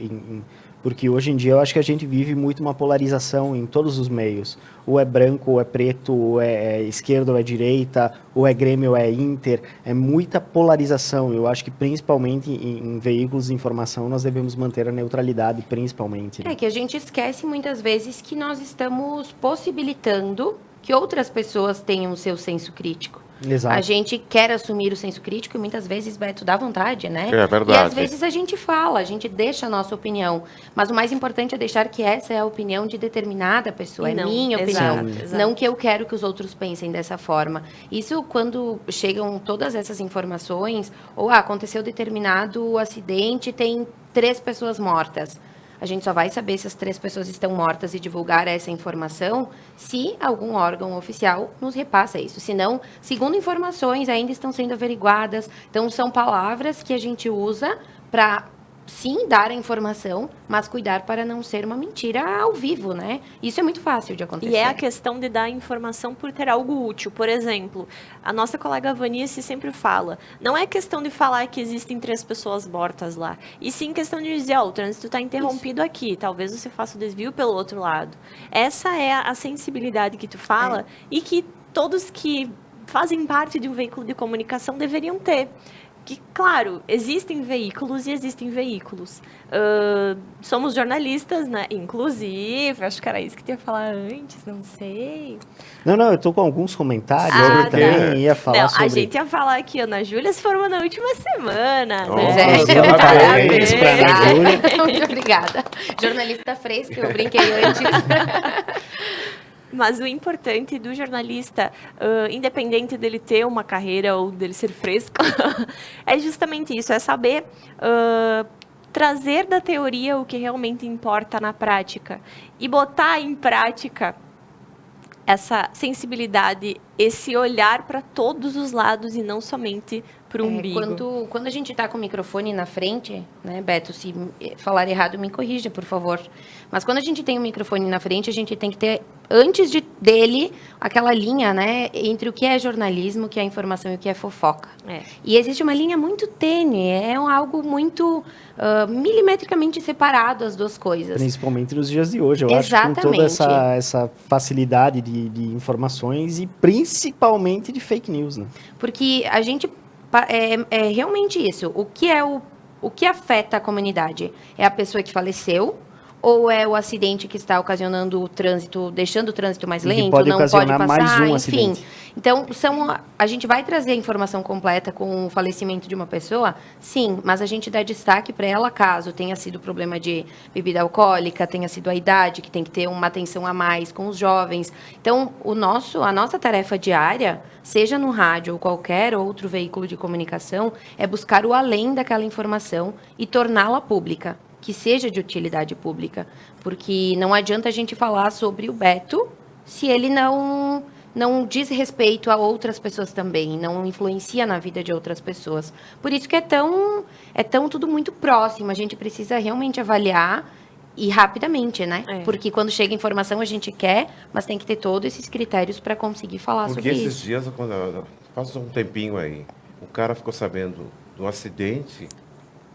porque hoje em dia eu acho que a gente vive muito uma polarização em todos os meios. Ou é branco, ou é preto, ou é esquerda, ou é direita, ou é Grêmio, ou é Inter. É muita polarização. Eu acho que principalmente em veículos de informação nós devemos manter a neutralidade, principalmente. É que a gente esquece muitas vezes que nós estamos possibilitando que outras pessoas tenham o seu senso crítico. Exato. A gente quer assumir o senso crítico e muitas vezes, Beto, dá vontade, né? É verdade. E às vezes a gente fala, a gente deixa a nossa opinião. Mas o mais importante é deixar que essa é a opinião de determinada pessoa, Não, é minha opinião. exato. Não que eu quero que os outros pensem dessa forma. Isso quando chegam todas essas informações, ou aconteceu determinado acidente, tem 3 pessoas mortas. A gente só vai saber se as 3 pessoas estão mortas e divulgar essa informação se algum órgão oficial nos repassa isso. Senão, segundo informações, ainda estão sendo averiguadas. Então, são palavras que a gente usa para, sim, dar a informação, mas cuidar para não ser uma mentira ao vivo, né? Isso é muito fácil de acontecer. E é a questão de dar informação por ter algo útil. Por exemplo, a nossa colega Vanice sempre fala, não é questão de falar que existem 3 pessoas mortas lá, e sim questão de dizer, o trânsito está interrompido aqui, talvez você faça o desvio pelo outro lado. Essa é a sensibilidade que tu fala e que todos que fazem parte de um veículo de comunicação deveriam ter. Que, claro, existem veículos e existem veículos. Somos jornalistas, né? Inclusive, acho que era isso que tu ia falar antes, não sei. Não, eu tô com alguns comentários, eu também ia falar sobre... A gente ia falar aqui, Ana Júlia se formou na última semana, Parabéns pra Ana Júlia. Muito obrigada. Jornalista fresca, eu brinquei antes. Mas o importante do jornalista, independente dele ter uma carreira ou dele ser fresco, é justamente isso, é saber trazer da teoria o que realmente importa na prática e botar em prática essa sensibilidade, esse olhar para todos os lados e não somente para o umbigo. Quando a gente está com o microfone na frente, né, Beto, se falar errado, me corrija, por favor. Mas quando a gente tem o microfone na frente, a gente tem que ter, antes dele, aquela linha, né, entre o que é jornalismo, o que é informação e o que é fofoca. E existe uma linha muito tênue, é algo muito milimetricamente separado as duas coisas. Principalmente nos dias de hoje, eu acho, com toda essa facilidade de informações e principalmente de fake news, né? Porque a gente... É realmente isso. O que afeta a comunidade? É a pessoa que faleceu? Ou é o acidente que está ocasionando o trânsito, deixando o trânsito mais lento, não pode passar, mais um enfim. acidente. Então, a gente vai trazer a informação completa com o falecimento de uma pessoa? Sim, mas a gente dá destaque para ela caso tenha sido problema de bebida alcoólica, tenha sido a idade, que tem que ter uma atenção a mais com os jovens. Então, a nossa tarefa diária, seja no rádio ou qualquer outro veículo de comunicação, é buscar o além daquela informação e torná-la pública, que seja de utilidade pública, porque não adianta a gente falar sobre o Beto se ele não diz respeito a outras pessoas também, não influencia na vida de outras pessoas. Por isso que é tão tudo muito próximo, a gente precisa realmente avaliar e rapidamente, né? Porque quando chega informação a gente quer, mas tem que ter todos esses critérios para conseguir falar sobre isso. Porque esses dias, faz um tempinho aí, o cara ficou sabendo do acidente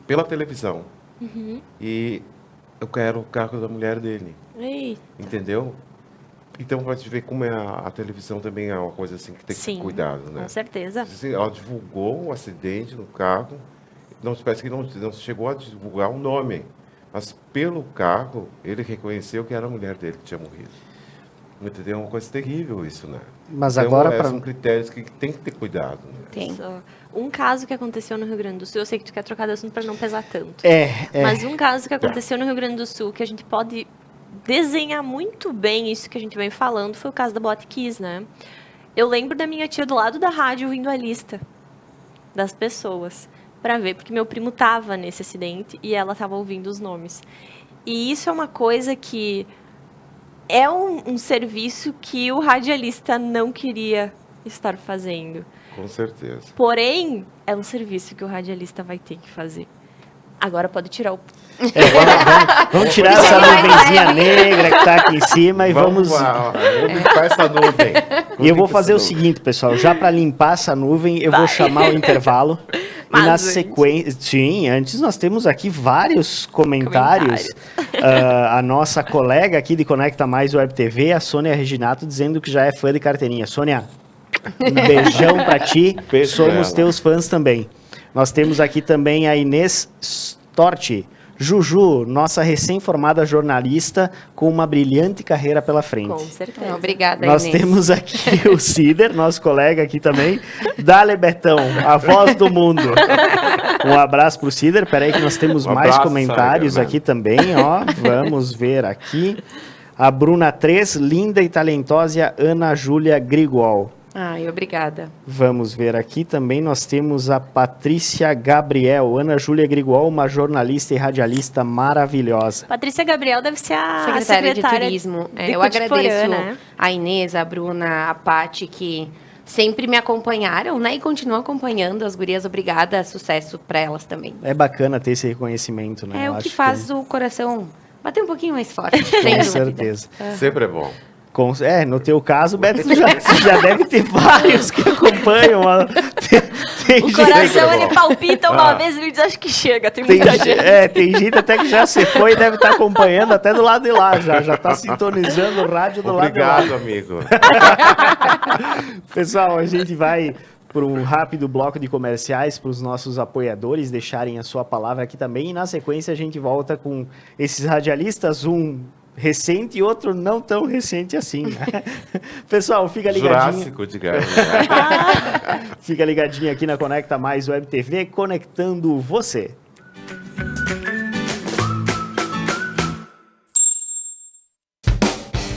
pela televisão. Uhum. E eu quero o carro da mulher dele. Eita. Entendeu? Então, vai ver como a televisão também é uma coisa assim que tem que ter cuidado, né? Com certeza. Assim, ela divulgou um acidente no carro, parece que não chegou a divulgar o nome, mas pelo carro, ele reconheceu que era a mulher dele que tinha morrido. Entendeu? É uma coisa terrível isso, né? Mas então, agora... são critérios que tem que ter cuidado. Né? Tem. Um caso que aconteceu no Rio Grande do Sul, eu sei que tu quer trocar de assunto para não pesar tanto. Mas um caso que aconteceu no Rio Grande do Sul, que a gente pode desenhar muito bem isso que a gente vem falando, foi o caso da Boate Kiss, né? Eu lembro da minha tia do lado da rádio ouvindo a lista das pessoas para ver, porque meu primo tava nesse acidente e ela tava ouvindo os nomes. E isso é uma coisa que é um serviço que o radialista não queria estar fazendo. Com certeza. Porém, é um serviço que o radialista vai ter que fazer. Agora pode tirar o... Vamos tirar essa nuvenzinha negra que tá aqui em cima e vamos limpar essa nuvem. E eu vou fazer o seguinte, pessoal, já para limpar essa nuvem, eu vou chamar o intervalo. E na sequência... Sim, antes nós temos aqui vários comentários. A nossa colega aqui de Conecta Mais Web TV, a Sônia Reginato, dizendo que já é fã de carteirinha. Sônia, um beijão para ti. Somos teus fãs também. Nós temos aqui também a Inês Storti. Juju, nossa recém-formada jornalista com uma brilhante carreira pela frente. Com certeza. Obrigada, Nós Inês. temos aqui o Cider, nosso colega aqui também. Dale Betão, a voz do mundo. Um abraço pro Cider. Peraí que nós temos mais comentários aqui também, ó. Vamos ver aqui. A Bruna 3, linda e talentosa Ana Júlia Grigol. Ai, obrigada. Vamos ver aqui também, nós temos a Patrícia Gabriel. Ana Júlia Grigol, uma jornalista e radialista maravilhosa. Patrícia Gabriel deve ser a secretária de turismo. Eu agradeço, né? a Inês, a Bruna, a Paty, que sempre me acompanharam, né? E continuam acompanhando as gurias. Obrigada, sucesso para elas também. É bacana ter esse reconhecimento, né? É o que faz o coração bater um pouquinho mais forte. Com certeza. Sempre é bom. No teu caso, Beto, já deve ter vários que acompanham. O coração, ele palpita uma vez e ele diz, acho que chega, tem muita gente. Tem gente até que já se foi e deve estar acompanhando até do lado de lá, já está sintonizando o rádio do lado de lá. Obrigado, amigo. Pessoal, a gente vai por um rápido bloco de comerciais para os nossos apoiadores deixarem a sua palavra aqui também. E na sequência a gente volta com esses radialistas, um recente e outro não tão recente assim. Né? Pessoal, fica ligadinho. Jurássico, digamos. Fica ligadinho aqui na Conecta Mais Web TV, conectando você.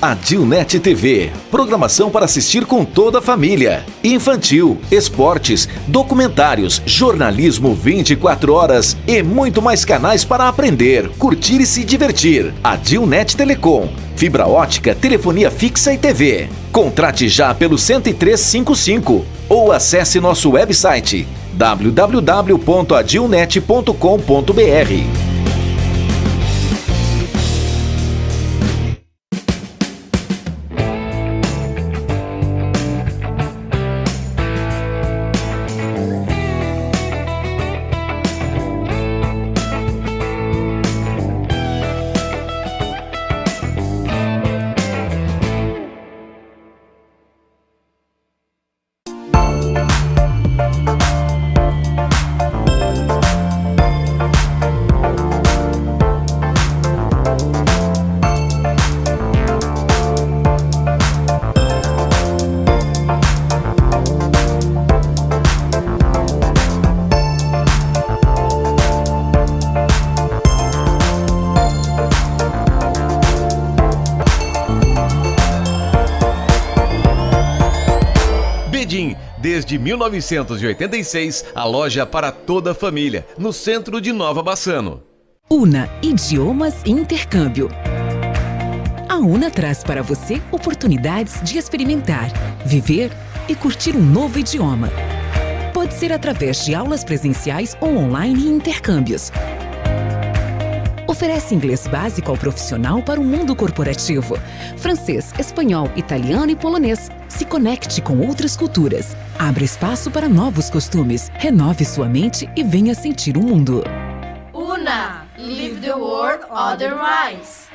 Adilnet TV, programação para assistir com toda a família. Infantil, esportes, documentários, jornalismo 24 horas e muito mais canais para aprender, curtir e se divertir. Adilnet Telecom, fibra ótica, telefonia fixa e TV. Contrate já pelo 10355 ou acesse nosso website www.adilnet.com.br. Desde 1986, a loja para toda a família, no centro de Nova Bassano. Una Idiomas e Intercâmbio. A Una traz para você oportunidades de experimentar, viver e curtir um novo idioma. Pode ser através de aulas presenciais ou online e intercâmbios. Oferece inglês básico ao profissional para o mundo corporativo, francês, espanhol, italiano e polonês. Se conecte com outras culturas. Abra espaço para novos costumes. Renove sua mente e venha sentir o mundo. Una, live the world otherwise.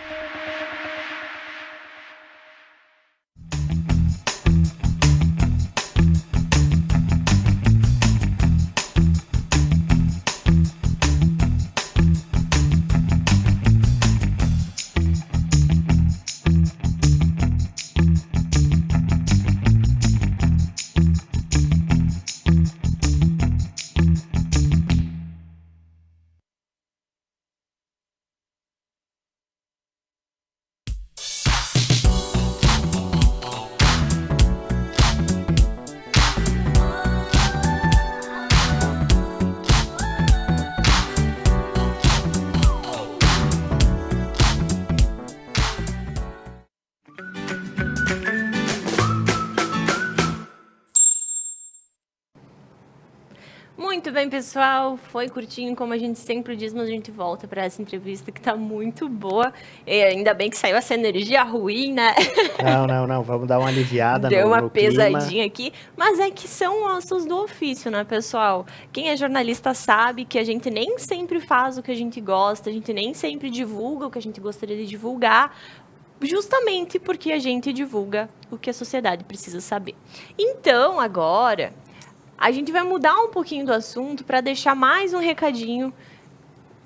Muito bem, pessoal. Foi curtinho, como a gente sempre diz, mas a gente volta para essa entrevista que tá muito boa. E ainda bem que saiu essa energia ruim, né? Não. Vamos dar uma aliviada Deu uma no pesadinha clima aqui. Mas é que são ossos do ofício, né, pessoal? Quem é jornalista sabe que a gente nem sempre faz o que a gente gosta, a gente nem sempre divulga o que a gente gostaria de divulgar, justamente porque a gente divulga o que a sociedade precisa saber. Então, agora, a gente vai mudar um pouquinho do assunto para deixar mais um recadinho.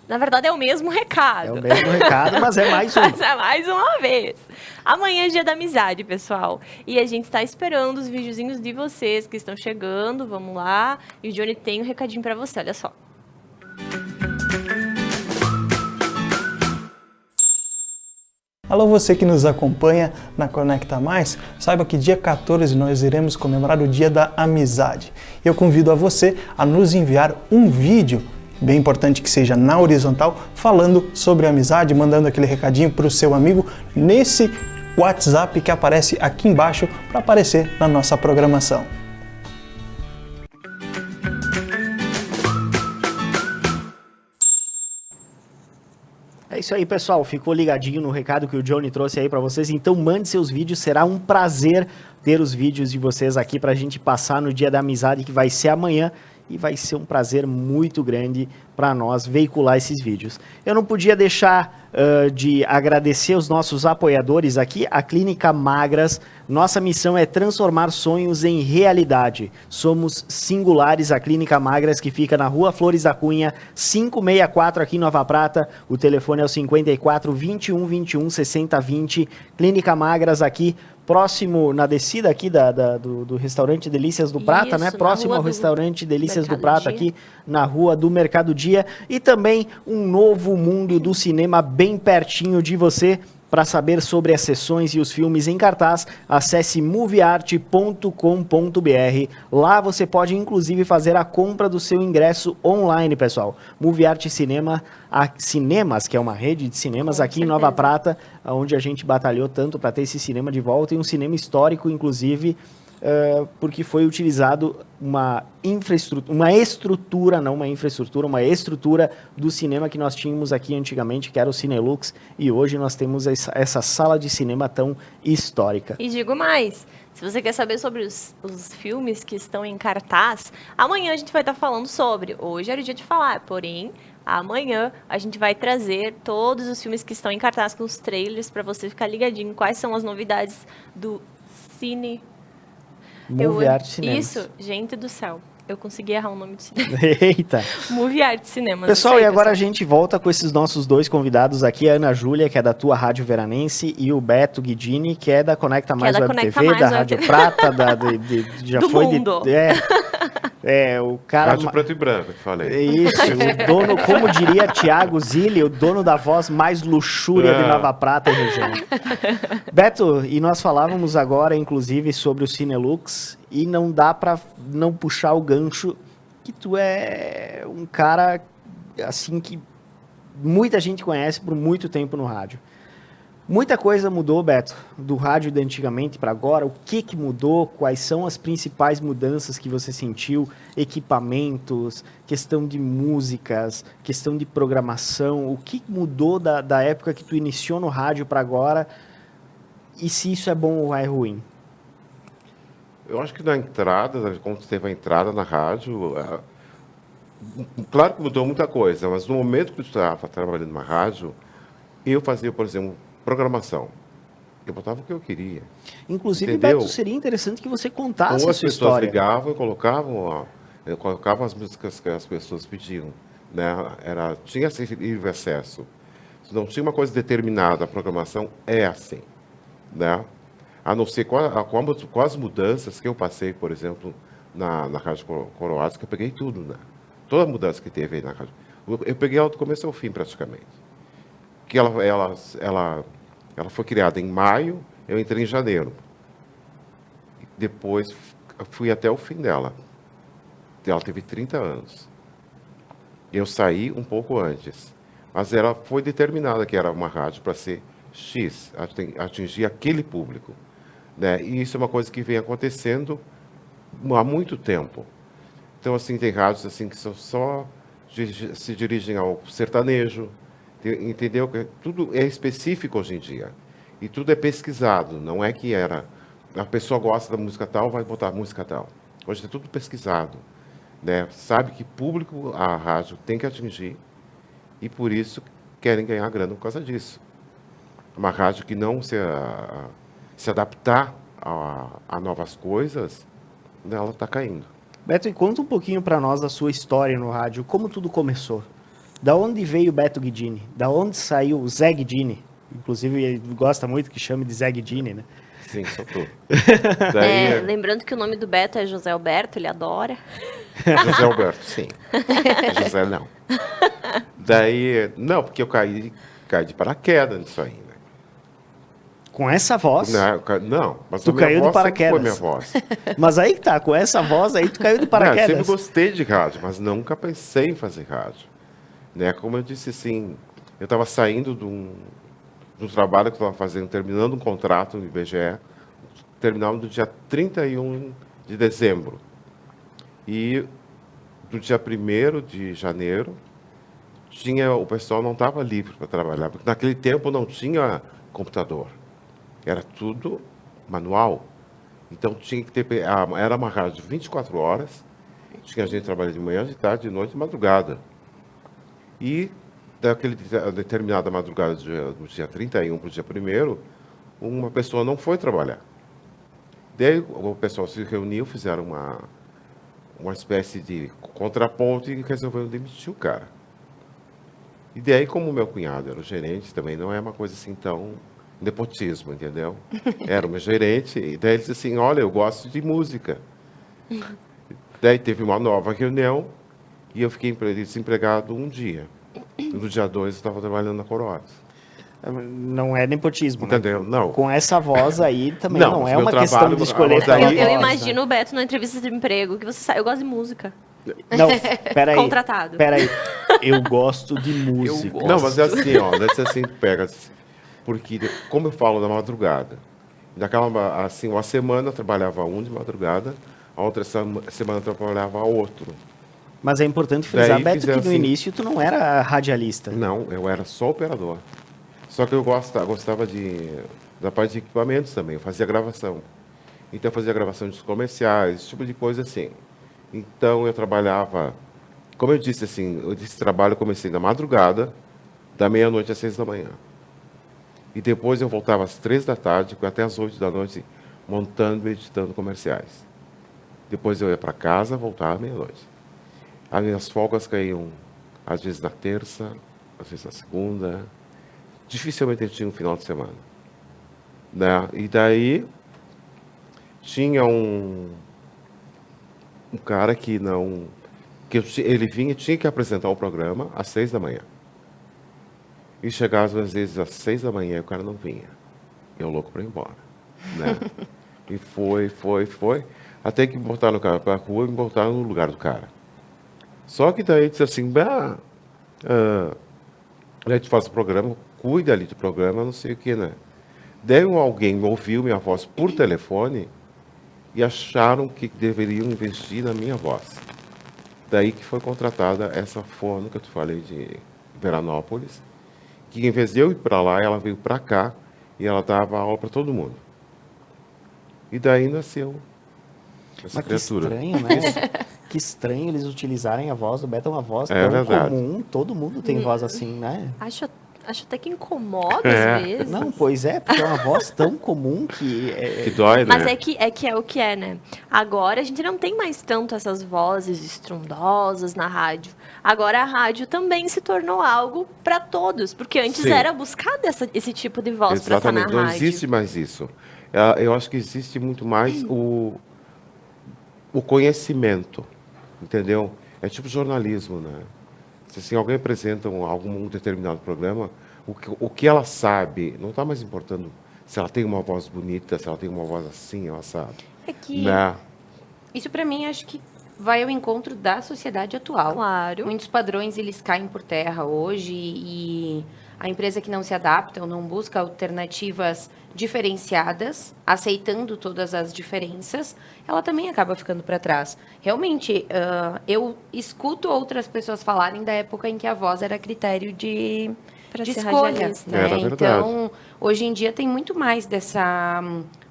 Na verdade, é o mesmo recado. É o mesmo recado, mas é mais um. Mas é mais uma vez. Amanhã é dia da amizade, pessoal. E a gente está esperando os videozinhos de vocês que estão chegando. Vamos lá. E o Johnny tem um recadinho para você, olha só. Alô, você que nos acompanha na Conecta Mais, saiba que dia 14 nós iremos comemorar o Dia da Amizade. Eu convido a você a nos enviar um vídeo, bem importante que seja na horizontal, falando sobre a amizade, mandando aquele recadinho para o seu amigo nesse WhatsApp que aparece aqui embaixo para aparecer na nossa programação. É isso aí, pessoal. Ficou ligadinho no recado que o Johnny trouxe aí para vocês. Então, mande seus vídeos. Será um prazer ter os vídeos de vocês aqui para a gente passar no Dia da Amizade, que vai ser amanhã. E vai ser um prazer muito grande para nós veicular esses vídeos. Eu não podia deixar de agradecer os nossos apoiadores aqui, a Clínica Magras. Nossa missão é transformar sonhos em realidade. Somos singulares, a Clínica Magras, que fica na Rua Flores da Cunha, 564, aqui em Nova Prata. O telefone é o 54 21 21 60 20. Clínica Magras aqui, próximo, na descida aqui do restaurante Delícias do Prata, Isso, né? Próximo ao restaurante Delícias do Prata, Dia. aqui na rua do Mercado Dia. E também um novo mundo do cinema bem pertinho de você. Para saber sobre as sessões e os filmes em cartaz, acesse movieart.com.br. Lá você pode inclusive fazer a compra do seu ingresso online, pessoal. Movieart Cinemas, que é uma rede de cinemas aqui em Nova Prata, onde a gente batalhou tanto para ter esse cinema de volta, e um cinema histórico, inclusive, porque foi utilizado uma estrutura do cinema que nós tínhamos aqui antigamente, que era o Cinelux, e hoje nós temos essa sala de cinema tão histórica. E digo mais, se você quer saber sobre os filmes que estão em cartaz, amanhã a gente vai estar falando sobre. Hoje era o dia de falar, porém, amanhã a gente vai trazer todos os filmes que estão em cartaz com os trailers para você ficar ligadinho quais são as novidades do Cine... Movieart Cinemas. Isso, gente do céu. Eu consegui errar o nome do cinema. Eita! Movieart Cinemas. Pessoal, aí, e agora pessoal, a gente volta com esses nossos dois convidados aqui, a Ana Júlia, que é da tua Rádio Veranense, e o Beto Guidini, que é da Conecta Mais Web TV, da Rádio Prata, já do foi mundo. O cara... Rádio Preto e Branco, que falei. Isso, o dono, como diria Thiago Zilli, o dono da voz mais luxúria de Nova Prata e região. Beto, e nós falávamos agora, inclusive, sobre o Cinelux, e não dá para não puxar o gancho que tu é um cara, assim, que muita gente conhece por muito tempo no rádio. Muita coisa mudou, Beto, do rádio de antigamente para agora. O que mudou? Quais são as principais mudanças que você sentiu? Equipamentos, questão de músicas, questão de programação. O que mudou da época que tu iniciou no rádio para agora? E se isso é bom ou é ruim? Eu acho que na entrada, quando teve a entrada na rádio, claro que mudou muita coisa, mas no momento que tu estava trabalhando na rádio, eu fazia, por exemplo, programação. Eu botava o que eu queria. Inclusive, entendeu? Beto, seria interessante que você contasse Como a sua história. as pessoas ligavam e colocavam as músicas que as pessoas pediam. Né? Tinha esse livre acesso. Não tinha uma coisa determinada, a programação é assim. Né? A não ser com as mudanças que eu passei, por exemplo, na Rádio Coroados, que eu peguei tudo. Né? Toda a mudança que teve aí na rádio. Eu peguei ela do começo ao fim, praticamente. Que ela foi criada em maio, eu entrei em janeiro. Depois fui até o fim dela. Ela teve 30 anos. Eu saí um pouco antes. Mas ela foi determinada que era uma rádio para ser X, atingir aquele público. Né? E isso é uma coisa que vem acontecendo há muito tempo. Então, assim, tem rádios assim, que só se dirigem ao sertanejo, entendeu? Tudo é específico hoje em dia. E tudo é pesquisado. Não é que a pessoa gosta da música tal, vai botar música tal. Hoje é tudo pesquisado. Né? Sabe que público a rádio tem que atingir e, por isso, querem ganhar grana por causa disso. Uma rádio que não se adaptar a novas coisas, ela está caindo. Beto, e conta um pouquinho para nós da sua história no rádio, como tudo começou. Da onde veio o Beto Guidini? Da onde saiu o Zé Guidini? Inclusive, ele gosta muito que chame de Zé Guidini, né? Sim, sou tu. Lembrando que o nome do Beto é José Alberto, ele adora. José Alberto, sim. José não. Daí, não, porque eu caí de paraquedas nisso aí, né? Com essa voz? Não, mas tu caiu de paraquedas. Foi minha voz. Mas aí que tá, com essa voz aí tu caiu de paraquedas. Eu sempre gostei de rádio, mas nunca pensei em fazer rádio. Né? Como eu disse, assim, eu estava saindo de um trabalho que eu estava fazendo, terminando um contrato no IBGE, terminando no dia 31 de dezembro. E do dia 1º de janeiro, o pessoal não estava livre para trabalhar, porque naquele tempo não tinha computador. Era tudo manual. Então tinha que ter. Era uma rádio 24 horas, tinha gente trabalhando de manhã, de tarde, de noite, de madrugada. E daquela determinada madrugada do dia 31 para o dia 1º, uma pessoa não foi trabalhar. Daí o pessoal se reuniu, fizeram uma espécie de contraponto e resolveram demitir o cara. E daí, como o meu cunhado era o gerente, também não é uma coisa assim tão nepotismo, entendeu? Era o meu gerente, e daí ele disse assim, olha, eu gosto de música. Daí teve uma nova reunião e eu fiquei desempregado um dia. No dia 2 eu estava trabalhando na Coroas. Não é nepotismo, entendeu? Né? Não. Com essa voz aí também não é uma questão de escolher. Eu imagino o Beto na entrevista de emprego, que você sabe, eu gosto de música. Não, peraí. Contratado. Peraí. Eu gosto de música. Não, mas é assim, ó. Deve ser assim, pega. Porque, como eu falo da madrugada, naquela, assim, uma semana eu trabalhava um de madrugada, a outra semana eu trabalhava outro. Mas é importante frisar, Beto, que no início tu não era radialista. Não, eu era só operador. Só que eu gostava da parte de equipamentos também, eu fazia gravação. Então eu fazia gravação de comerciais, esse tipo de coisa assim. Então eu trabalhava, como eu disse assim, esse trabalho eu comecei na madrugada, da meia-noite às 6 da manhã. E depois eu voltava às 3 da tarde, até às 8 da noite, montando e editando comerciais. Depois eu ia para casa, voltava à meia-noite. As minhas folgas caíam, às vezes na terça, às vezes na segunda. Dificilmente eu tinha um final de semana. Né? E daí, tinha um cara que não... ele vinha e tinha que apresentar o programa às 6 da manhã. E chegava às vezes às 6 da manhã e o cara não vinha. Eu louco para ir embora. Né? E foi. Até que me botaram no cara para a rua e me botaram no lugar do cara. Só que daí disse assim, a gente faz o programa, cuida ali do programa, não sei o que, né? Daí alguém ouviu minha voz por telefone e acharam que deveriam investir na minha voz. Daí que foi contratada essa fono que eu te falei de Veranópolis, que em vez de eu ir para lá, ela veio para cá e ela dava aula para todo mundo. E daí nasceu essa criatura. Que estranho, né? Que estranho eles utilizarem a voz do Beto, é uma voz tão verdade. Comum, todo mundo tem voz assim, né? Acho até que incomoda às vezes. Não, pois é, porque é uma voz tão comum que... Que dói, né? Mas é que é o que é, né? Agora a gente não tem mais tanto essas vozes estrondosas na rádio. Agora a rádio também se tornou algo para todos, porque antes era buscar esse tipo de voz para estar na rádio. Não existe mais isso. Eu acho que existe muito mais o conhecimento, entendeu? É tipo jornalismo, né? Se assim, alguém apresenta algum determinado programa, o que ela sabe, não está mais importando se ela tem uma voz bonita, se ela tem uma voz assim, ela sabe. É que né? Isso para mim acho que vai ao encontro da sociedade atual. Claro. Muitos padrões eles caem por terra hoje e A empresa que não se adapta ou não busca alternativas diferenciadas, aceitando todas as diferenças, ela também acaba ficando para trás. Realmente, eu escuto outras pessoas falarem da época em que a voz era critério de escolha. Né? Então, hoje em dia tem muito mais dessa...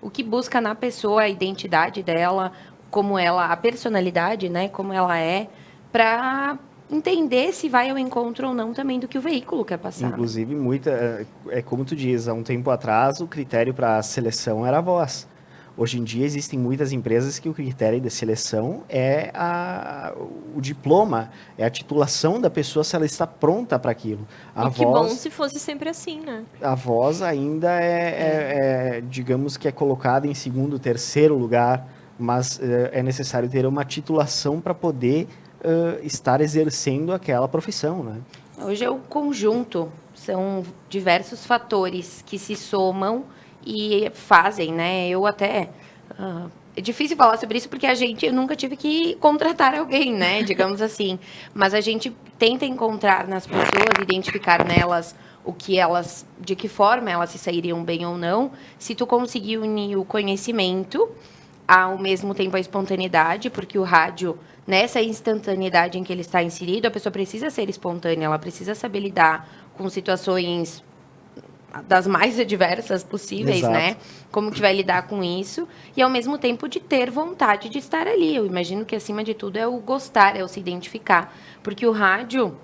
o que busca na pessoa, a identidade dela, como ela, a personalidade, né? Como ela é, para entender se vai ao encontro ou não também do que o veículo quer passar. Inclusive, é como tu diz, há um tempo atrás o critério para a seleção era a voz. Hoje em dia existem muitas empresas que o critério de seleção é o diploma, é a titulação da pessoa se ela está pronta para aquilo. Que bom se fosse sempre assim, né? A voz ainda digamos que é colocada em segundo, terceiro lugar, mas é necessário ter uma titulação para poder estar exercendo aquela profissão, né? Hoje é o conjunto, são diversos fatores que se somam e fazem, né? Eu até... é difícil falar sobre isso porque eu nunca tive que contratar alguém, né? Digamos assim. Mas a gente tenta encontrar nas pessoas, identificar nelas de que forma elas se sairiam bem ou não, se tu conseguir unir o conhecimento ao mesmo tempo a espontaneidade, porque o rádio, nessa instantaneidade em que ele está inserido, a pessoa precisa ser espontânea, ela precisa saber lidar com situações das mais adversas possíveis, Exato. Né? Como que vai lidar com isso, e ao mesmo tempo de ter vontade de estar ali. Eu imagino que acima de tudo é o gostar, é o se identificar, porque o rádio,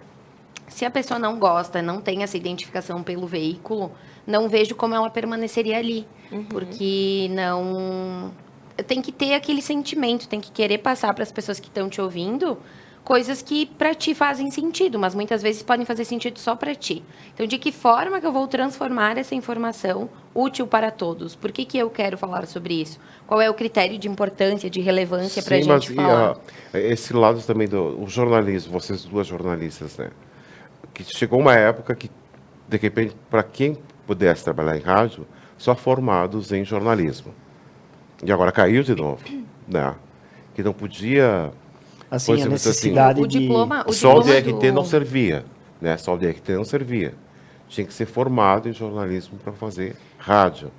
se a pessoa não gosta, não tem essa identificação pelo veículo, não vejo como ela permaneceria ali, porque não... Tem que ter aquele sentimento, tem que querer passar para as pessoas que estão te ouvindo coisas que para ti fazem sentido, mas muitas vezes podem fazer sentido só para ti. Então, de que forma que eu vou transformar essa informação útil para todos? Por que eu quero falar sobre isso? Qual é o critério de importância, de relevância para a gente falar? Esse lado também do jornalismo, vocês duas jornalistas, né? Que chegou uma época que, de repente, para quem pudesse trabalhar em rádio, só formados em jornalismo. E agora caiu de novo, né? Que não podia... Assim, a necessidade assim, o diploma só o DRT não servia, né? Só o DRT não servia. Tinha que ser formado em jornalismo para fazer rádio.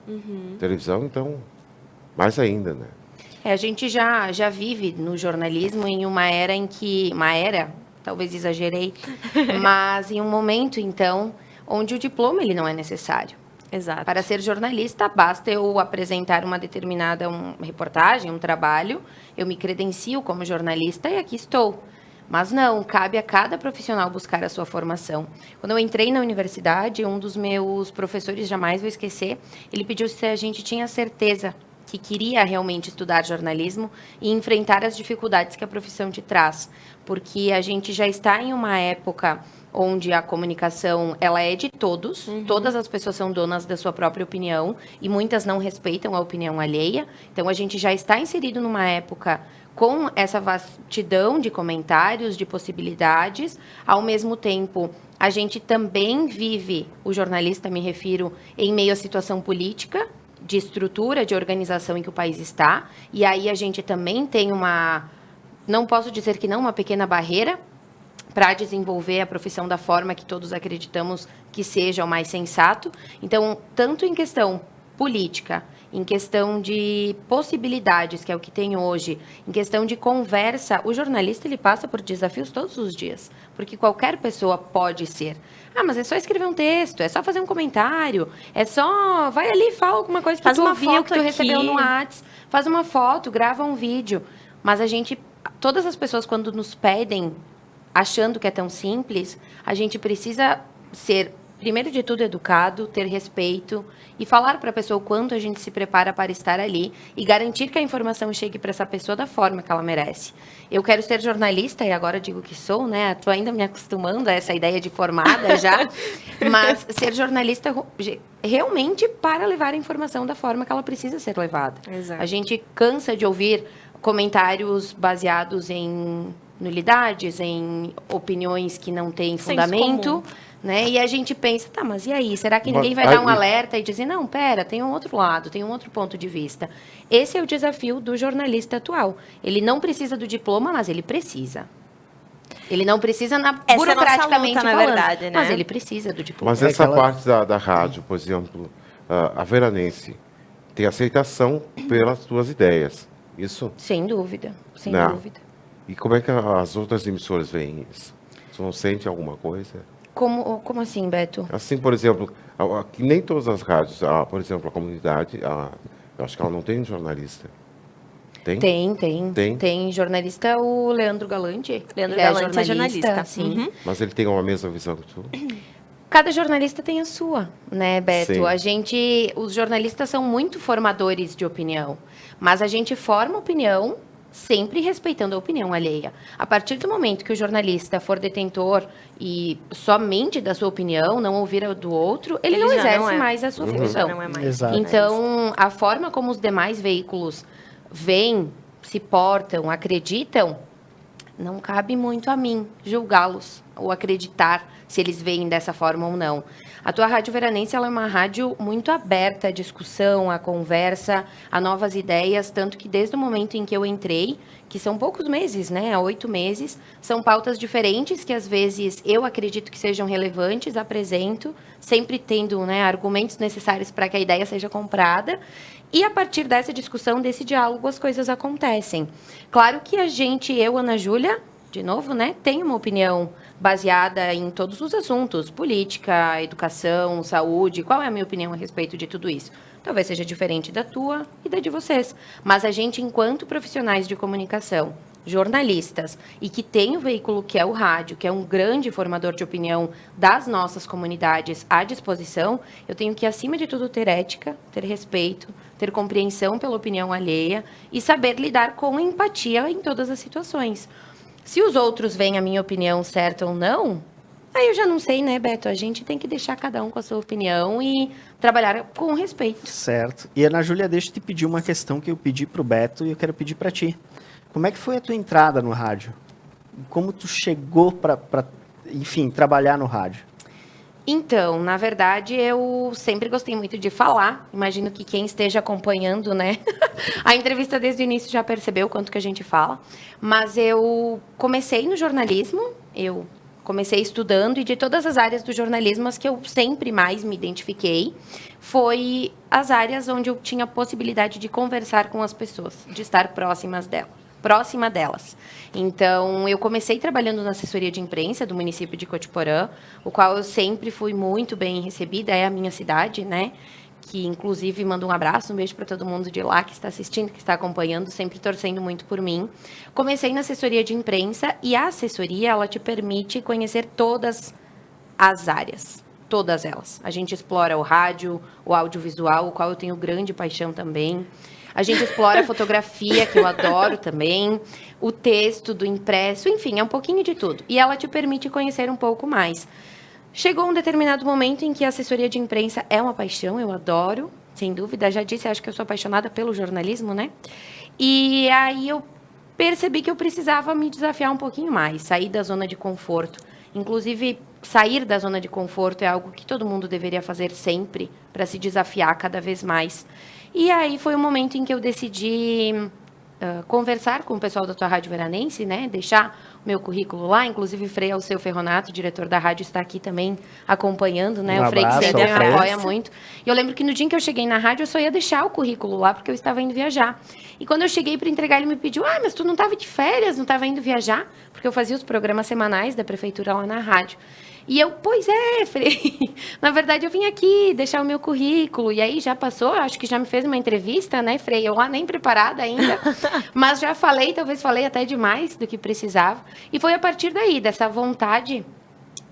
Televisão, então, mais ainda, né? A gente já vive no jornalismo em uma era em que... Uma era, talvez exagerei, mas em um momento, então, onde o diploma ele não é necessário. Exato. Para ser jornalista, basta eu apresentar uma determinada reportagem, um trabalho, eu me credencio como jornalista e aqui estou. Mas não, cabe a cada profissional buscar a sua formação. Quando eu entrei na universidade, um dos meus professores, jamais vou esquecer, ele pediu se a gente tinha certeza que queria realmente estudar jornalismo e enfrentar as dificuldades que a profissão te traz. Porque a gente já está em uma época onde a comunicação ela é de todos, todas as pessoas são donas da sua própria opinião e muitas não respeitam a opinião alheia. Então, a gente já está inserido numa época com essa vastidão de comentários, de possibilidades. Ao mesmo tempo, a gente também vive, o jornalista, me refiro, em meio à situação política, de estrutura, de organização em que o país está. E aí a gente também tem não posso dizer que não, uma pequena barreira para desenvolver a profissão da forma que todos acreditamos que seja o mais sensato. Então, tanto em questão política, em questão de possibilidades, que é o que tem hoje, em questão de conversa, o jornalista ele passa por desafios todos os dias, porque qualquer pessoa pode ser. Mas é só escrever um texto, é só fazer um comentário, é só... Vai ali e fala alguma coisa que tu ouviu, que tu recebeu no WhatsApp, faz uma foto, grava um vídeo. Mas todas as pessoas quando nos pedem, achando que é tão simples, a gente precisa ser, primeiro de tudo, educado, ter respeito e falar para a pessoa o quanto a gente se prepara para estar ali e garantir que a informação chegue para essa pessoa da forma que ela merece. Eu quero ser jornalista e agora digo que sou, né? Estou ainda me acostumando a essa ideia de formada já, mas ser jornalista realmente para levar a informação da forma que ela precisa ser levada. Exato. A gente cansa de ouvir comentários baseados em nulidades, em opiniões que não têm fundamento, né? E a gente pensa, mas e aí? Será que ninguém vai dar um alerta e dizer, não, pera, tem um outro lado, tem um outro ponto de vista? Esse é o desafio do jornalista atual. Ele não precisa do diploma, mas ele precisa. Ele não precisa luta, burocraticamente falando, na verdade, né? mas ele precisa do diploma. Mas essa parte da rádio, por exemplo, a Veranense tem aceitação pelas suas ideias, isso? Sem dúvida, sem dúvida. E como é que as outras emissoras veem isso? Você não sente alguma coisa? Como assim, Beto? Assim, por exemplo, que nem todas as rádios, por exemplo, a comunidade, eu acho que ela não tem jornalista. Tem? Tem jornalista, o Leandro Galante. Leandro Galante é jornalista, sim. Uhum. Mas ele tem uma mesma visão que tu? Cada jornalista tem a sua, né, Beto? Sim. Os jornalistas são muito formadores de opinião, mas a gente forma opinião sempre respeitando a opinião alheia. A partir do momento que o jornalista for detentor e somente da sua opinião, não ouvir a do outro, ele não exerce mais a sua função. Não é mais. Exato. Então, a forma como os demais veículos veem, se portam, acreditam, não cabe muito a mim julgá-los ou acreditar se eles veem dessa forma ou não. A tua Rádio Veranense, ela é uma rádio muito aberta à discussão, à conversa, a novas ideias, tanto que desde o momento em que eu entrei, que são poucos meses, né, há 8 meses, são pautas diferentes que às vezes eu acredito que sejam relevantes, apresento, sempre tendo, né, argumentos necessários para que a ideia seja comprada. E a partir dessa discussão, desse diálogo, as coisas acontecem. Claro que eu, Ana Júlia, de novo, né, tenho uma opinião baseada em todos os assuntos, política, educação, saúde. Qual é a minha opinião a respeito de tudo isso? Talvez seja diferente da tua e da de vocês. Mas a gente, enquanto profissionais de comunicação, jornalistas, e que tem o veículo que é o rádio, que é um grande formador de opinião das nossas comunidades à disposição, eu tenho que, acima de tudo, ter ética, ter respeito, ter compreensão pela opinião alheia e saber lidar com empatia em todas as situações. Se os outros veem a minha opinião certa ou não, aí eu já não sei, né, Beto? A gente tem que deixar cada um com a sua opinião e trabalhar com respeito. Certo. E, Ana Júlia, deixa eu te pedir uma questão que eu pedi para o Beto e eu quero pedir para ti. Como é que foi a tua entrada no rádio? Como tu chegou para, enfim, trabalhar no rádio? Então, na verdade, eu sempre gostei muito de falar. Imagino que quem esteja acompanhando, né, a entrevista desde o início já percebeu o quanto que a gente fala. Mas eu comecei no jornalismo, eu comecei estudando, e de todas as áreas do jornalismo, as que eu sempre mais me identifiquei foi as áreas onde eu tinha a possibilidade de conversar com as pessoas, de estar próxima delas. Então, eu comecei trabalhando na assessoria de imprensa do município de Cotiporã, o qual eu sempre fui muito bem recebida, é a minha cidade, né? Que, inclusive, mando um abraço, um beijo para todo mundo de lá que está assistindo, que está acompanhando, sempre torcendo muito por mim. Comecei na assessoria de imprensa e a assessoria, ela te permite conhecer todas as áreas. Todas elas. A gente explora o rádio, o audiovisual, o qual eu tenho grande paixão também. A gente explora a fotografia, que eu adoro também, o texto do impresso, enfim, é um pouquinho de tudo. E ela te permite conhecer um pouco mais. Chegou um determinado momento em que a assessoria de imprensa é uma paixão, eu adoro, sem dúvida. Já disse, acho que eu sou apaixonada pelo jornalismo, né? E aí eu percebi que eu precisava me desafiar um pouquinho mais, sair da zona de conforto. Inclusive, sair da zona de conforto é algo que todo mundo deveria fazer sempre, para se desafiar cada vez mais. E aí foi o momento em que eu decidi conversar com o pessoal da tua Rádio Veranense, né? Deixar o meu currículo lá. Inclusive, Frei Alceu Ferronato, diretor da rádio, está aqui também acompanhando, né? O Frei que sempre me apoia muito. E eu lembro que no dia em que eu cheguei na rádio, eu só ia deixar o currículo lá, porque eu estava indo viajar. E quando eu cheguei para entregar, ele me pediu, mas tu não estava de férias, não estava indo viajar? Porque eu fazia os programas semanais da prefeitura lá na rádio. E eu, pois é, Frei, na verdade eu vim aqui deixar o meu currículo, e aí já passou, acho que já me fez uma entrevista, né, Frei, eu lá nem preparada ainda, mas já falei, talvez falei até demais do que precisava, e foi a partir daí, dessa vontade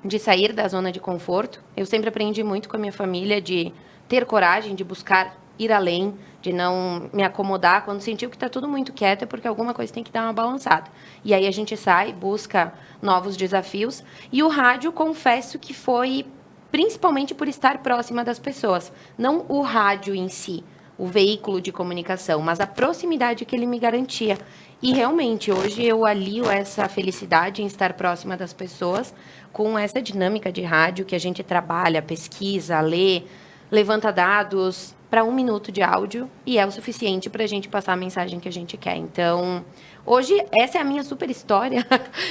de sair da zona de conforto. Eu sempre aprendi muito com a minha família de ter coragem, de buscar ir além, de não me acomodar. Quando sentiu que está tudo muito quieto, é porque alguma coisa tem que dar uma balançada. E aí a gente sai, busca novos desafios. E o rádio, confesso que foi principalmente por estar próxima das pessoas. Não o rádio em si, o veículo de comunicação, mas a proximidade que ele me garantia. E realmente, hoje eu alio essa felicidade em estar próxima das pessoas com essa dinâmica de rádio que a gente trabalha, pesquisa, lê, levanta dados, para 1 minuto de áudio e é o suficiente para a gente passar a mensagem que a gente quer. Então, hoje, essa é a minha super história,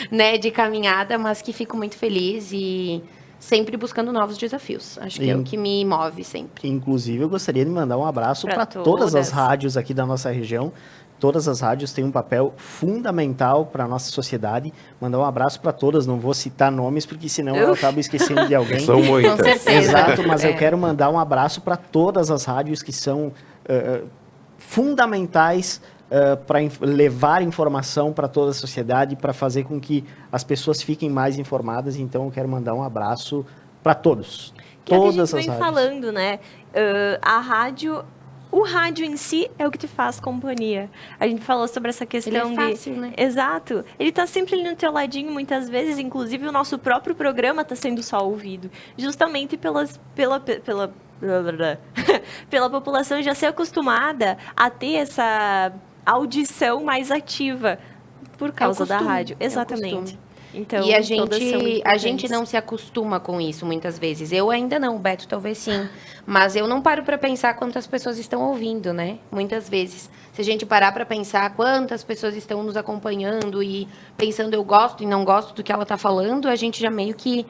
né, de caminhada, mas que fico muito feliz e sempre buscando novos desafios. Acho que é o que me move sempre. Inclusive, eu gostaria de mandar um abraço para todas as rádios aqui da nossa região. Todas as rádios têm um papel fundamental para a nossa sociedade. Mandar um abraço para todas, não vou citar nomes, porque senão eu acabo esquecendo de alguém. São muitas. Com certeza. Exato, mas eu quero mandar um abraço para todas as rádios que são fundamentais para levar informação para toda a sociedade, para fazer com que as pessoas fiquem mais informadas. Então, eu quero mandar um abraço para todos. Que todas a as gente vem rádios. falando, né? A rádio... O rádio em si é o que te faz companhia. A gente falou sobre essa questão Ele é fácil, né? Exato. Ele tá sempre ali no teu ladinho, muitas vezes. Inclusive, o nosso próprio programa tá sendo só ouvido. Justamente pela população já ser acostumada a ter essa audição mais ativa por causa da rádio. Exatamente. Então, e a gente não se acostuma com isso muitas vezes. Eu ainda não, o Beto talvez sim. Mas eu não paro para pensar quantas pessoas estão ouvindo, né? Muitas vezes. Se a gente parar para pensar quantas pessoas estão nos acompanhando e pensando eu gosto e não gosto do que ela está falando, a gente já meio que,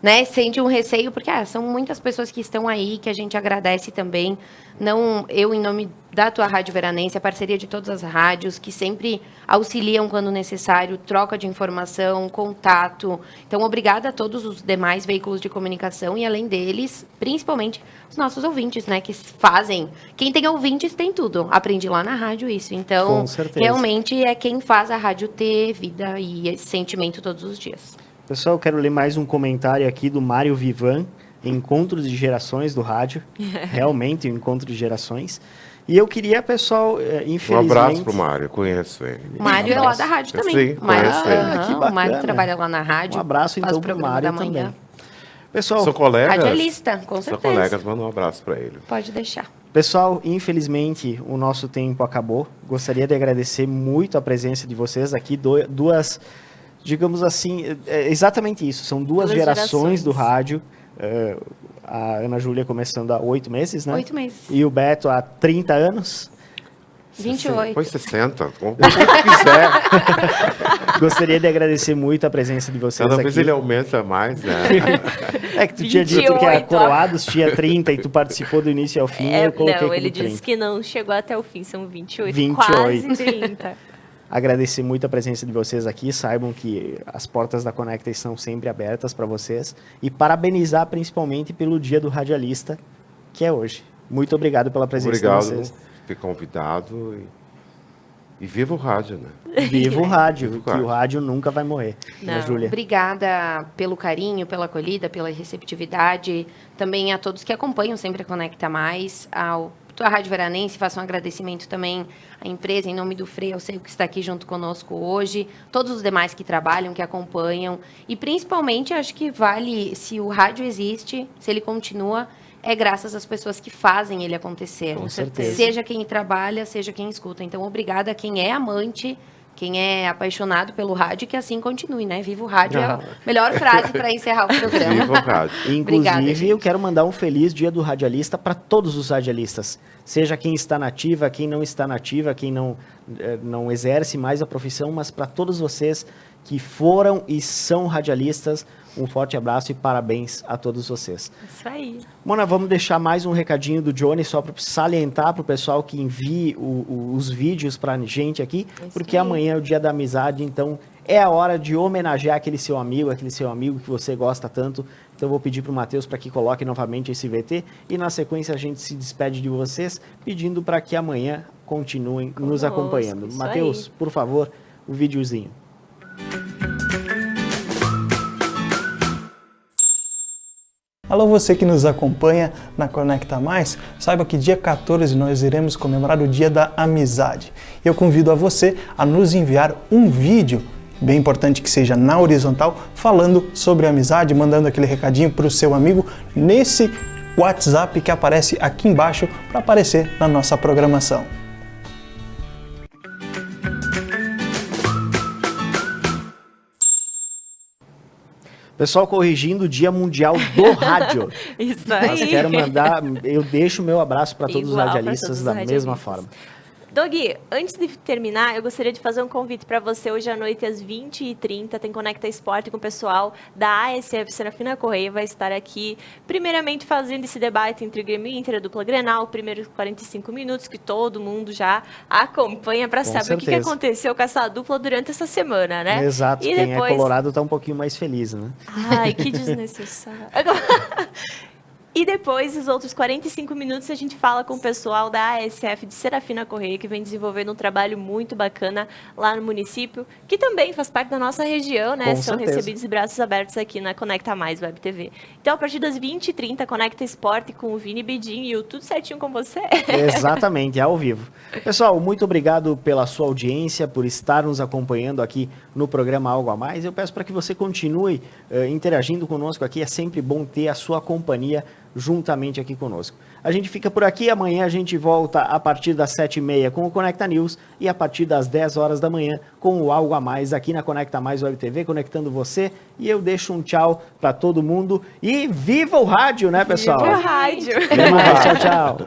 né, sente um receio, porque são muitas pessoas que estão aí, que a gente agradece também. Não eu, em nome da tua Rádio Veranense, a parceria de todas as rádios, que sempre auxiliam quando necessário, troca de informação, contato. Então, obrigada a todos os demais veículos de comunicação e, além deles, principalmente os nossos ouvintes, né, que fazem. Quem tem ouvintes tem tudo. Aprendi lá na rádio isso. Então, realmente é quem faz a rádio ter vida e esse sentimento todos os dias. Pessoal, eu quero ler mais um comentário aqui do Mário Vivan, Encontro de Gerações do Rádio. Realmente, um encontro de gerações. E eu queria, pessoal, infelizmente... Um abraço pro Mário, conheço ele. O Mário é lá da rádio também. Sim, conheço ele. Que bacana. O Mário trabalha lá na rádio. Um abraço, então, pro Mário também. Pessoal, são colegas? Radialista, com certeza. São colegas, manda um abraço para ele. Pode deixar. Pessoal, infelizmente, o nosso tempo acabou. Gostaria de agradecer muito a presença de vocês aqui. Duas, digamos assim, exatamente isso. São duas gerações do rádio. A Ana Júlia começando há 8 meses, né? 8 meses. E o Beto há 30 anos. 28. Foi 60, como quiser. Gostaria de agradecer muito a presença de vocês Cada aqui. vez ele aumenta mais, né? É que tu tinha dito que a Coroados tinha 30 e tu participou do início ao fim, eu coloquei não, ele como 30. disse que não chegou até o fim, são 28. Quase 30. Agradecer muito a presença de vocês aqui, saibam que as portas da Conecta estão sempre abertas para vocês e parabenizar principalmente pelo Dia do Radialista, que é hoje. Muito obrigado pela presença de vocês. Obrigado por ter convidado e viva o rádio, né? Viva o rádio, que o rádio nunca vai morrer. Não, Júlia? Obrigada pelo carinho, pela acolhida, pela receptividade, também a todos que acompanham sempre a Conecta Mais, ao a Rádio Veranense, faço um agradecimento também à empresa, em nome do Frei, eu sei que está aqui junto conosco hoje, todos os demais que trabalham, que acompanham, e principalmente acho que vale, se o rádio existe, se ele continua, é graças às pessoas que fazem ele acontecer. Com certeza. Seja quem trabalha, seja quem escuta. Então, obrigada a quem é amante, quem é apaixonado pelo rádio, que assim continue, né? Viva o rádio, é a melhor frase para encerrar o programa. Viva o rádio. Inclusive, obrigada, eu quero mandar um feliz Dia do Radialista para todos os radialistas. Seja quem está na ativa, quem não está na ativa, quem não exerce mais a profissão, mas para todos vocês que foram e são radialistas, um forte abraço e parabéns a todos vocês. Isso aí. Mona, vamos deixar mais um recadinho do Johnny, só para salientar para o pessoal que envie os vídeos para a gente aqui, porque amanhã é o Dia da Amizade, então é a hora de homenagear aquele seu amigo que você gosta tanto. Então eu vou pedir para o Matheus para que coloque novamente esse VT e na sequência a gente se despede de vocês, pedindo para que amanhã continuem nos acompanhando. Matheus, por favor, o videozinho. Alô, você que nos acompanha na Conecta Mais, saiba que dia 14 nós iremos comemorar o Dia da Amizade. Eu convido a você a nos enviar um vídeo, bem importante que seja na horizontal, falando sobre amizade, mandando aquele recadinho para o seu amigo nesse WhatsApp que aparece aqui embaixo para aparecer na nossa programação. Pessoal corrigindo o Dia Mundial do Rádio. Isso aí. Mas quero mandar, eu deixo o meu abraço para todos os radialistas da mesma forma. Doug, antes de terminar, eu gostaria de fazer um convite para você hoje à noite às 20h30, tem Conecta Esporte com o pessoal da ASF Serafina Correia, vai estar aqui, primeiramente fazendo esse debate entre Grêmio e Inter, a dupla Grenal, primeiros 45 minutos que todo mundo já acompanha para saber o que aconteceu com essa dupla durante essa semana, né? Exato, e quem depois... é colorado tá um pouquinho mais feliz, né? Ai, que desnecessário. E depois, os outros 45 minutos, a gente fala com o pessoal da ASF de Serafina Correia, que vem desenvolvendo um trabalho muito bacana lá no município, que também faz parte da nossa região, né? São recebidos de braços abertos aqui na Conecta Mais Web TV. Então, a partir das 20h30, Conecta Esporte com o Vini Bedin e o Tudo Certinho com você. Exatamente, ao vivo. Pessoal, muito obrigado pela sua audiência, por estar nos acompanhando aqui no programa Algo a Mais. Eu peço para que você continue interagindo conosco aqui, é sempre bom ter a sua companhia juntamente aqui conosco. A gente fica por aqui, amanhã a gente volta a partir das 7h30 com o Conecta News e a partir das 10 horas da manhã com o Algo a Mais aqui na Conecta Mais Web TV, conectando você. E eu deixo um tchau para todo mundo e viva o rádio, né, pessoal? Viva o rádio! Tchau, tchau!